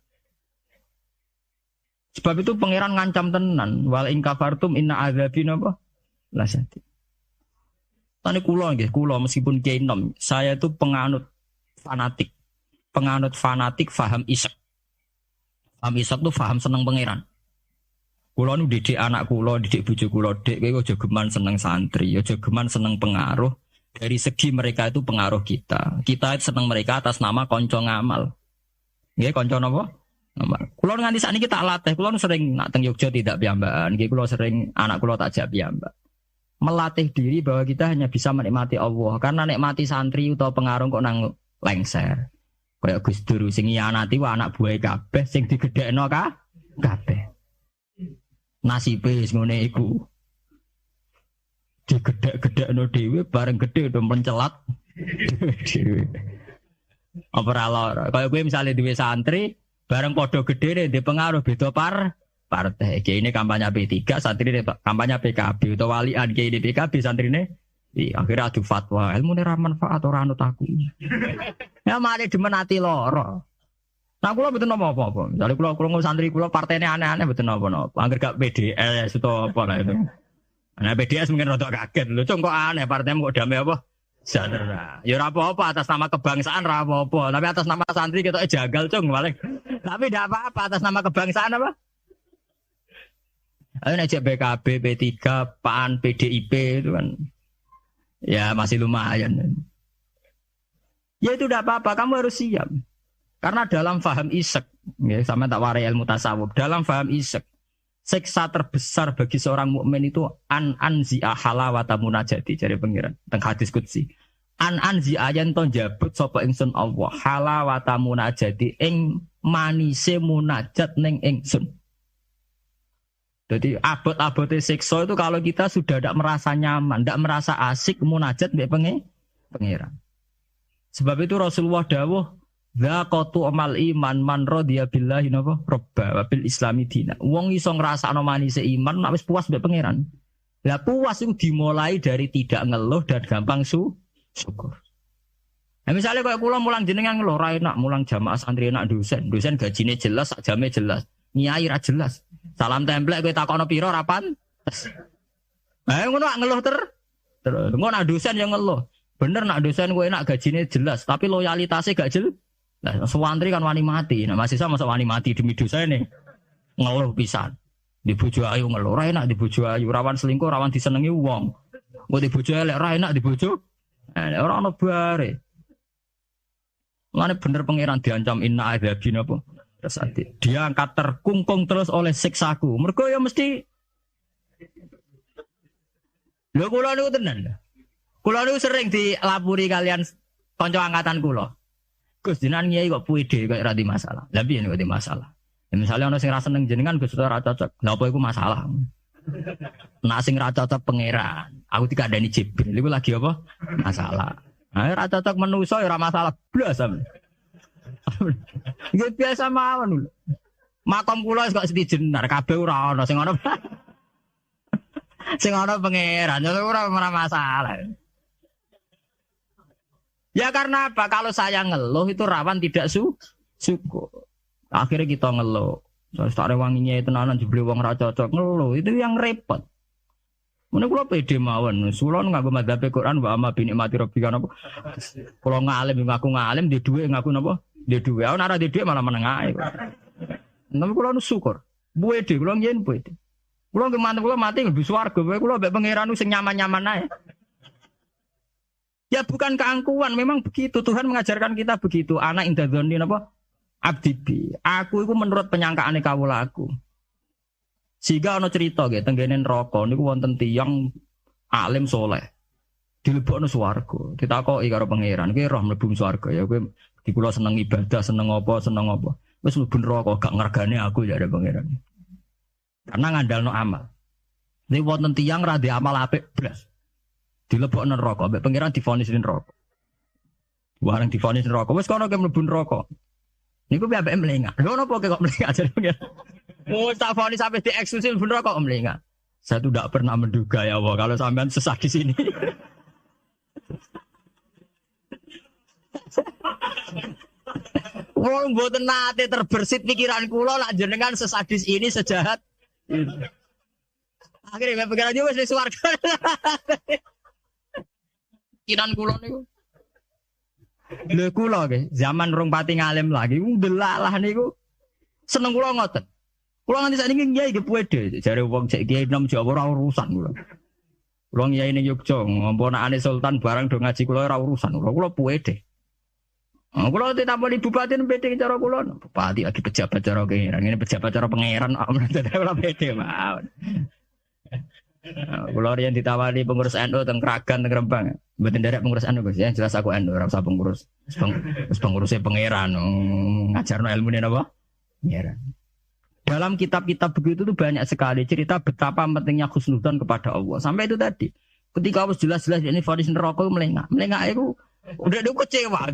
Sebab itu pangeran ngancam tenan, wal in kafartum inna adzabin apa? Lasati. Tani kula nggih, kula meskipun kiai nom, saya itu penganut fanatik faham isak. Faham isak tuh faham seneng pangeran. Kula nu didik anak kula, didik bojo kula, Dek kowe aja geman seneng santri, aja geman seneng pengaruh. Dari segi mereka itu pengaruh kita. Kita seneng mereka atas nama konco ngamal. Nggih, konco napa? Ngamal. Kula nganti sakniki tak latih, kula sering nak teng Yogya tidak piyambakan. Nggih kula sering anak kula tak jak piyambak. Melatih diri bahwa kita hanya bisa menikmati Allah karena nikmati santri atau pengaruh kok nang lengser kayak Gus Dur sing nyianati wa anak buah kabeh sing digedhekno kabeh nasibe wis ngene iku digedhek-gedhekno dhewe bareng gedhe do mencelat dhewe apa ora lara kaya kowe misale duwe santri bareng padha gedhe ndek pengaruh beda partai. Kiai ini kampanye P3, santri ini kampanye PKB atau walian kiai ini PKB, santri ini akhirnya adu fatwa. Ilmu ini ramah manfaat orang anut aku. Ya mari dimenati loro. Nah, kulo betul apa-apa. Misalnya kulo santri kulo partainya aneh-aneh betul apa-apa. Angger gak PDS atau apa lah itu. Nah PDS mungkin rada kaget. Lho kok aneh partaimu kok damai apa? Sandra. Ya ora apa-apa atas nama kebangsaan ora apa-apa. Tapi atas nama santri kita jagal cung paling. Tapi tidak apa-apa atas nama kebangsaan apa? Ayo ngajak BKB, P3, PAN, PDIP itu kan ya masih lumayan. Ya itu tidak apa-apa, kamu harus siap. Karena dalam faham isek, ya, sama tak warai ilmu tasawuf, dalam faham isek, siksa terbesar bagi seorang mukmin itu anzi'a halawata munajati dari pengiran teng hadis qudsi. Anzi'a yen to njabut sapa ingsun Allah halawata munajati ing manise munajat ning ingsun. Jadi abot-abote siksa itu kalau kita sudah tidak merasa nyaman, tidak merasa asik munajat mbek pengiran. Sebab itu Rasulullah dawuh, "Dzaqatu amal iman man radhiya billahi napa robba wa bil islami dina." Wong iso ngrasakno manise iman nek wis puas mbek pengiran. Lah puas itu dimulai dari tidak ngeluh dan gampang syukur. Nah, misalnya kayak kula mulang jenengan ngeluh ra enak, mulang jamaah santri enak dosen gajine jelas, sak jame jelas. Nyai ra jelas. Salam templek kowe takono pira ra pantes. Ngono ngeluh terus. Ngono nak dosen yang ngeluh. Bener nak dosen kowe enak gajine jelas, tapi loyalitasnya gak jelas. Nah, sewantri kan wani mati. Nah, mahasiswa masa wani mati demi dosane. Ngeluh pisan. Di bojo ayu ngeluh, ra enak di bojo ayu, rawan selingkuh, rawan disenengi wong. Kok di bojo elek ra enak di bojo. Nah, ora ono bare. Mane bener pangeran diancam inna adzabina apa? Dia angkat terkungkung terus oleh siksaku. Mergo ya mesti lho kula niku tenan. Kula niku sering dilapuri kalian kanca angkatan kula. Gus jenengan kiai kok puede kok ora di masalah. Lah piye nek di masalah? Ya misale ana sing ra seneng jenengan Gus ora cocok. Lha apa iku masalah? Nek sing ra cocok pangeran, aku dikandani Jibril. Iku lagi apa? Masalah. Nah, ra cocok manusa ya ora masalah blas. Nggih biasa mawon lho. Makom kula wis kok setijenar kabeh ora ana sing ana. Sing ana pangeran ora masalah. Ya karena apa? Kalau saya ngeluh itu rawan tidak syukur. Akhirnya kita ngeluh. Terus tak rewanginya itu tenanan jebule wong ra cocok ngeluh. Itu yang repot. Mene kula pede mawon. Kula nganggo madzhab Quran wa amma bi nikmati rabbika napa. Kula ngalim ngaku ngalim di dhuwit ngaku napa? Di dhuwit. Ana ora di dhuwit malah meneng ae. Tapi kula nu syukur. Pede kula ngen pede. Kula nggih mantep kula mati mlebu swarga. Kula mbek pangeran sing nyaman-nyaman ae. Ya bukan keangkuhan, memang begitu. Tuhan mengajarkan kita begitu. Anak indadzoni apa? Abdibi. Aku itu menurut penyangkaane kawula aku. Sehingga ana cerita nggih tenggene neraka niku wonten tiyang alim soleh. Dilebokno swarga. Ditakoki karo pangeran, kowe roh mlebu swarga ya kowe di kula seneng ibadah, seneng apa. Wis mlebu neraka gak ngergane aku ya ada pangeran. Karena ngandalno amal. Nek wonten tiyang ra ndek amal apik blas. Dilebokno neraka, mbek pangeran divonis neraka. Bareng divonis neraka, wis kono ke mlebu neraka. Niku piye ambek mlengak. Lho napa kok mlengak jare pangeran. Mau tak vonis sampai dieksklusif neraka kok mlengak. Saya tuh tidak pernah menduga ya Allah kalau sampean sesat di sini. Wong mboten nate terbersit pikiran kula lak jenengan sesadis ini sejahat ini. Akhirnya pikiran yo wis swarga. Pikiran kula niku. Lho kula nggih, zaman rong pati ngalim lagi ndelalah niku. Seneng kula ngoten. Kula nganti sakniki kiai ge pede, jare wong cek kiai nom Jawa ora urusan kula. Kula kiai ning Yogya, ngomponakane sultan barang do ngaji kula ora urusan. Kula pede. Kula ditambani bupati pede cara kula. Bupati lagi pejabat cara pangeran, ngene pejabat cara pangeran ora pede mawon. Kula riyen ditawani pengurus NU teng Kragan teng Rembang. Mboten derek pengurus NU Gus ya, jelas aku NU ora usah pengurus. Wis pengurusé pangeran ngajarno ilmune napa? Pangeran. Dalam kitab-kitab begitu tuh banyak sekali cerita betapa pentingnya husnudzon kepada Allah. Sampai itu tadi. Ketika harus jelas-jelas ini vonis neraka melengak. Melengak itu udah kecewa.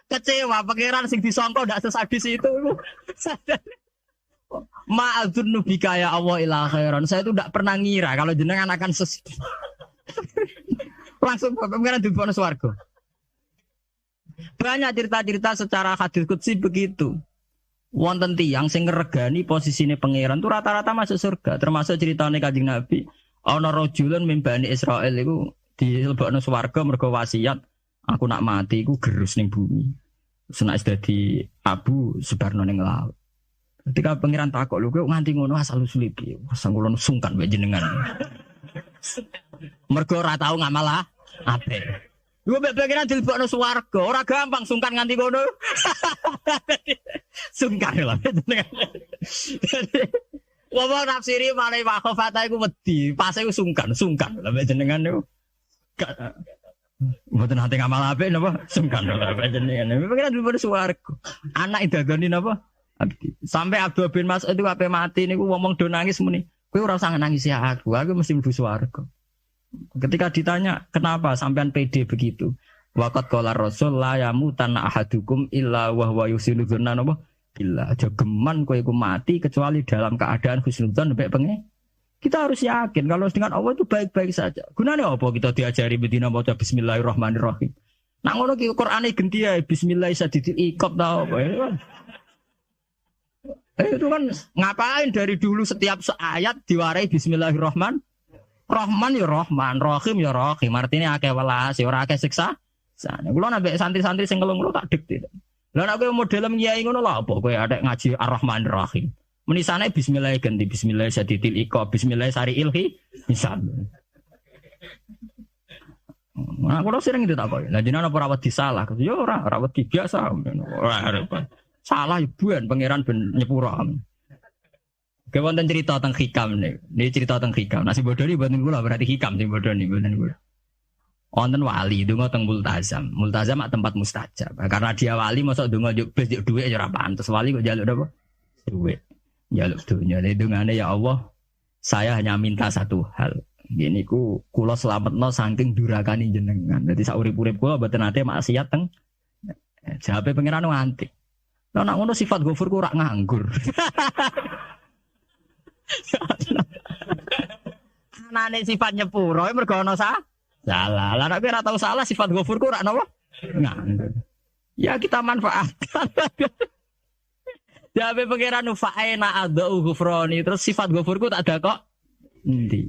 Kecewa pangeran sing disangka ndak sesadis itu. Ma'adzun nubika ya Allah ila khairan. Saya itu ndak pernah ngira kalau jenengan akan langsung pangeran dibawa swarga. Banyak cerita-cerita secara hadis qudsi begitu. Wonten tiyang sing ngregani posisine pangeran tuh rata-rata masuk surga, termasuk ceritane Kanjeng Nabi ana rajulun min Bani Israil iku dilebokno swarga mergo wasiat aku nak mati iku gerus ning bumi. Senak dadi abu sebarno ning laut. Ketika pangeran takok lho kok nganti ngono asal usul iki. Sangkulon sungkan wae jenengan. Mergo ora tau ngamal apik. Lu bebekiran dilebokno swarga, ora gampang sungkan nganti ngono. Sungkan lho jenengan. Wong nafsiri male wakhofata iku wedi, pas iku sungkan lho jenengan niku. Mboten ate ngamal apik napa? Sungkan lho jenengan. Bebekiran dilebokno swarga. Anak idagani napa? Sampai Abdul bin Mas'ud itu ape mati niku ngomong do nangis muni. Kowe ora usah nangis ya aku mesti mlebu swarga. Ketika ditanya kenapa sampean pede begitu, waqat qala rasul la yamutan ahadukum illa wa huwa yusinudzunna napa billah aja geman kowe iku mati kecuali dalam keadaan husnudzon mbek pengen. Kita harus yakin kalau dengan Allah itu baik-baik saja. Gunane apa kita diajari bedina maca bismillahirrahmanirrahim. Nang ngono ki Qur'ane genti ya bismillah sadidil iqab ta apa ya. Itu kan ngapain dari dulu setiap ayat diwarai bismillahirrahmanirrahim. Rahman ya Rahman, Rahim ya Rahim. Artinya akeh welas, ya ora akeh siksa. Sane kula nambah santri-santri sing ngelung tak dikti. Lah nek kowe model kiai ngono lha apa kowe adek ngaji Ar-Rahman Ar-Rahim. Menisane bismillah ganti bismillah sadidil iqa, bismillah sariil misal. Nah, kula sering itu tak kok. Lah jenengan apa rawat disalah? Ya ora, rawat biasa. Ora salah ibuan pangeran ben nyepura. Kewonten cerita tentang hikam nih. Ini cerita tentang hikam. Nasi bodoh ini buatin gula berarti hikam sih bodoh nih buatin gula. Wonten wali dungo teng multazam. Multazam mak tempat mustajab. Karena dia wali masuk dungo juk duit aja ora pantes. Wali kok jaluk apa? Duit. Jaluk dunya. Dungane ya Allah, saya hanya minta satu hal. Gini ku kula selametno saking durakane jenengan. Dadi sak urip-urip kula mboten nate maksiat teng. Jawabe pangeran nganti. Lah nek ngono sifat ghafur ku ora nganggur. Anane sifat nyepuro mergo ana salah. Lah nek ora tau salah sifat ghafur ku ora napa? Nganggur. Ya kita manfaatkan. Jawabe pangeran fa'ina adzau ghufrani terus sifat ghafur ku tak ada kok. Endi?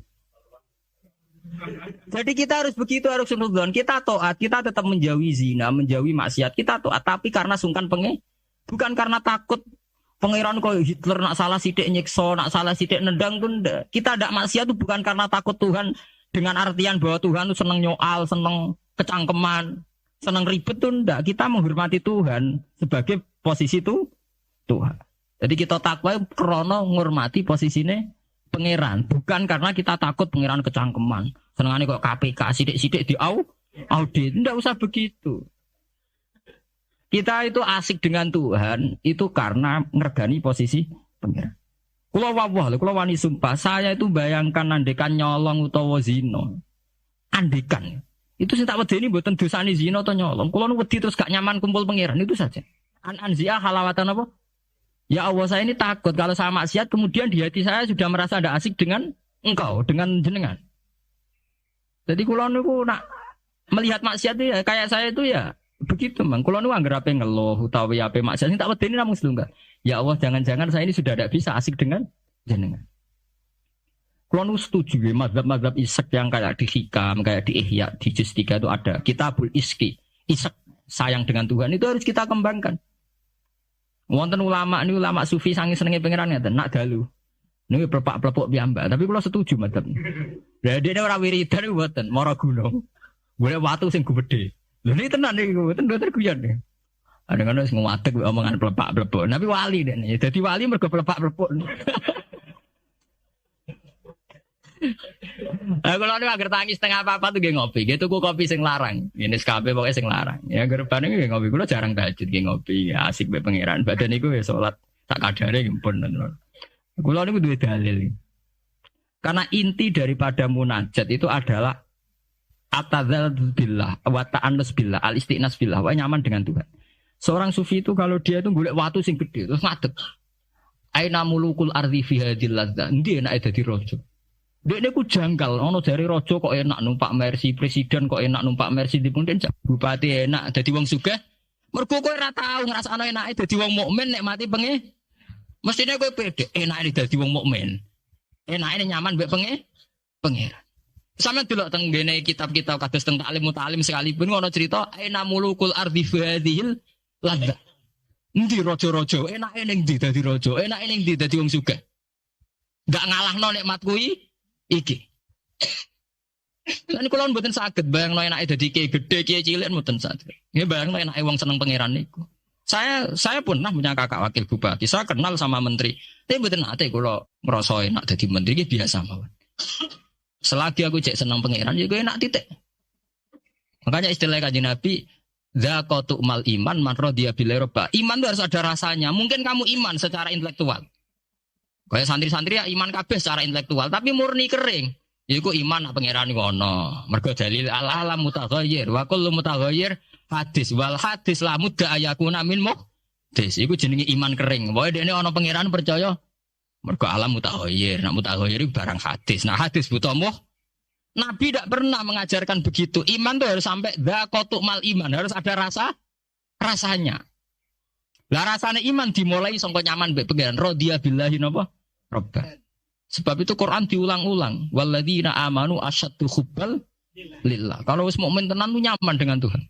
Jadi kita harus begitu, harus husnudzon. Kita taat, kita tetap menjauhi zina, menjauhi maksiat. Kita taat tapi karena sungkan bukan karena takut. Pangeran kok Hitler nak salah sidik nyiksa, nak salah sidik nendang tuh kita ndak maksiat itu bukan karena takut Tuhan dengan artian bahwa Tuhan itu seneng nyoal, seneng kecangkeman, seneng ribet tuh ndak. Kita menghormati Tuhan sebagai posisi itu Tuhan. Jadi kita takwa krono menghormati posisinya pangeran, bukan karena kita takut pangeran kecangkeman. Senengane kok KPK sidik-sidik di audit, ndak usah begitu. Kita itu asik dengan Tuhan itu karena ngergani posisi pangeran. Kulo wani sumpah, saya itu bayangkan andekan nyolong utawa zina. Andekan. Itu sing tak wedeni mboten dosane zina atau nyolong. Kulo nu wedi terus gak nyaman kumpul pangeran itu saja. Anzia halawatan apa? Ya Allah, saya ini takut kalau saya maksiat kemudian di hati saya sudah merasa ada asik dengan engkau, dengan jenengan. Jadi kulo niku nak melihat maksiat itu ya kayak saya itu ya begitu mang. Kulo niku anggere ape ngeluh utawi ape maksiat sing tak wedeni namung setunggal. Ya Allah, jangan-jangan saya ini sudah tidak bisa asik dengan jenengan. Kulo nu setuju ya mazhab-mazhab isek yang kayak di Hikam, kayak di Ihya, di Juz 3 itu ada Kitabul Iski. Isek sayang dengan Tuhan itu harus kita kembangkan. Wonten ulama ini ulama sufi sange senenge pangeran ngeten, nak dalu. Niku plepak-plepok piyambak, tapi kulo setuju mazhab. Lah dene ora wiridan mboten, mara gunung. Golek watu sing gedhe. Lha niki tenan niku, tenan guyon nih. Ada kan harus ngewatek omongan pelepak-pelepok. Tapi wali deh. Jadi wali mergo pelepak-pelepok. Kalau ada agar tangis setengah apa tuh gak ngopi. Gitu ku kopi sing larang. Ini SKP pokoknya sing larang. Ya gerban ini ngopi. Kulo jarang tahajud gak ngopi. Ya, asik be pangeran. Badan iku ya salat tak kadare gimpun. Kulo niku duwe dalil. Karena inti daripada munajat itu adalah atadzal billah wa ta'annus billah, al-istinas billah, wa nyaman dengan Tuhan. Seorang sufi itu kalau dia itu golek watu sing gede terus ngadeg. Aina mulukul ardi fi hadil ladza. Endi enake dadi raja. Dekne ku janggal ono jare raja kok enak numpak Mercy, presiden kok enak numpak Mercy, dipundhen bupati enak dadi wong sugih. Mergo kowe ora tau ngrasakno enake dadi wong mukmin nek mati penge. Mestine kowe pede enake dadi wong mukmin. Enake nyaman mbek pangeran. Sampe delok teng ngene kitab-kitab kados teng taklim mutalim sekalipun ono cerita aina mulukul ardi fi hadil ladza. Endi raja-raja enake ning ndi dadi raja, enake ning ndi dadi wong sugih. Enggak ngalahno nikmat kuwi iki. Lan kula mboten saged bayangno enake dadi kiai gedhe, kiai cilik mboten saged. Nggih bayangno enake wong seneng pangeran niku. Saya pernah punya kakak wakil bupati, saya kenal sama menteri. Tapi mboten nate kula ngrasa enak dadi menteri iki biasa mawon. Selagi aku cek seneng pangeran juga enak titik. Makanya istilah Kanjeng Nabi zaqatu mal iman man radiya billahi robba. Iman itu harus ada rasanya. Mungkin kamu iman secara intelektual. Kayak santri-santri ya iman kabeh secara intelektual, tapi murni kering. Iku iman nak pangeran iku ana. Mergo dalil al-alam mutaghayyir wa kullu mutaghayyir hadis wal hadis la mudda ayakuna min muhdis. Iku jenenge iman kering. Wae dene ana pangeran percaya mergo alam mutaghayyir. Nak mutaghayyir itu barang hadis. Nah hadis butuh Nabi tidak pernah mengajarkan begitu. Iman itu harus sampai dzaqatu mal iman, harus ada rasanya. Lah rasanya iman dimulai sangka nyaman mbek pangeran radhiya billahi napa? Robba. Sebab itu Quran diulang-ulang. Walladzina amanu asyaddu hubbal lillah. Kalau wis mukmin tenan tuh nyaman dengan Tuhan.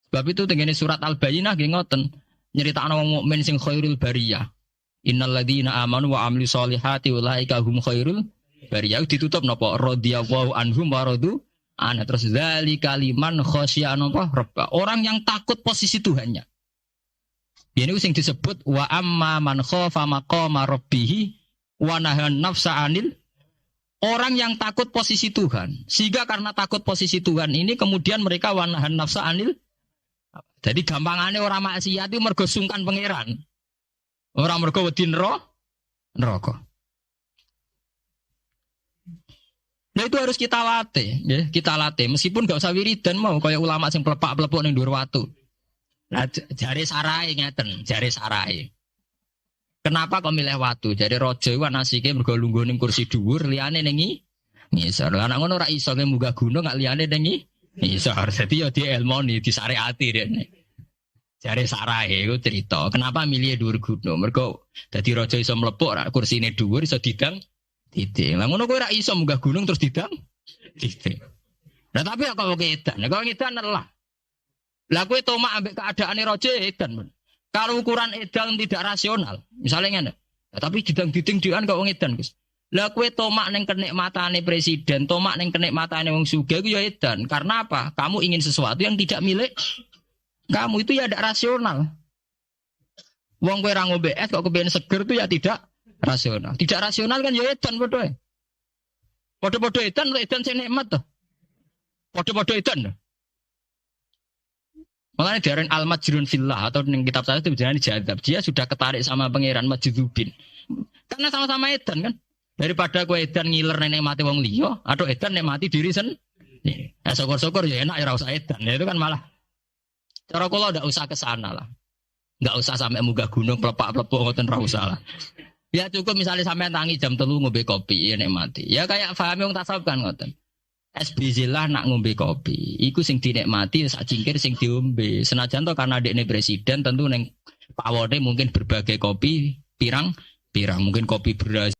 Sebab itu tengene surat Al-Bayyinah nggih ngoten, nyeritakno wong mukmin sing khairul bariyah. Innalladzina amanu wa amilus solihati ulaika hum khairul bariyah. Ditutup napa? Radhiyallahu anhum wa radu an. Terus zalika liman khasyiya napa? Rabb. Orang yang takut posisi Tuhannya. Ini sing disebut wa amma man khafa maqama rabbih wa nahan nafsa anil. Orang yang takut posisi Tuhan. Sehingga karena takut posisi Tuhan ini kemudian mereka wa nahan nafsa anil. Jadi gampangane orang maksiat itu mergo sungkan pangeran. Orang mergo wedi neraka. Nah itu harus kita latih, ya. Kita latih meskipun gak usah wiridan mau kayak ulama sing pelepak-pelepok ning dhuwur watu. Nah, jare sarai ngeten, jare sarai. Kenapa kok milih watu? Jare raja iku anasike mergo lungguh ning kursi dhuwur, liyane ning ngisor. Lah nek ngono ora iso munggah gunung gak liyane ning ngisor. Dadi ya dielmoni, disareati rene. Jare sarai iku cerita, kenapa milih dhuwur gunung? Mergo dadi raja iso mlepuk, kursine dhuwur iso didang titik. Lah ngono kowe ora iso munggah gunung terus didang titik. Lah tapi kok edan, kok edan lah. Lah kowe tomak ambek keadaane raja edan, men. Kalau ukuran edan tidak rasional, misalnya ngene. Nah, tapi didang diting-dian kok wong edan, Gus. Lah kowe tomak ning kenikmatane presiden, tomak ning kenikmatane wong sugih iku ya edan. Karena apa? Kamu ingin sesuatu yang tidak milik kamu, itu ya tidak rasional. Wong kowe ra ngombe es kok kepengin seger itu ya tidak rasional. Tidak rasional kan ya edan padha ae. Padha-padha edan sing nikmat to. Padha-padha edan. Makanya diaran al-majrun fillah atau ning kitab saya itu jangan dijadab. Dia sudah ketarik sama pangeran majdzubin. Karena sama-sama edan kan. Daripada kowe edan ngiler nek mati wong liya atau edan nek mati diri sendiri. Ya syukur-syukur ya enak ya ora usah edan. Ya, itu kan malah cara kula ndak usah ke sana lah. Ndak usah sampai munggah gunung plepak-plepok ngoten ra usah lah. Ya cukup misalnya sampai tangi jam 3 ngombe kopi ya nek mati. Ya kayak paham wong tasawuf kan ngoten. SBZ nak ngombe kopi. Iku sing dinikmati sak cingkir sing diombe. Senajan to karena dekne presiden tentu ning pawone mungkin berbagai kopi pirang mungkin kopi beras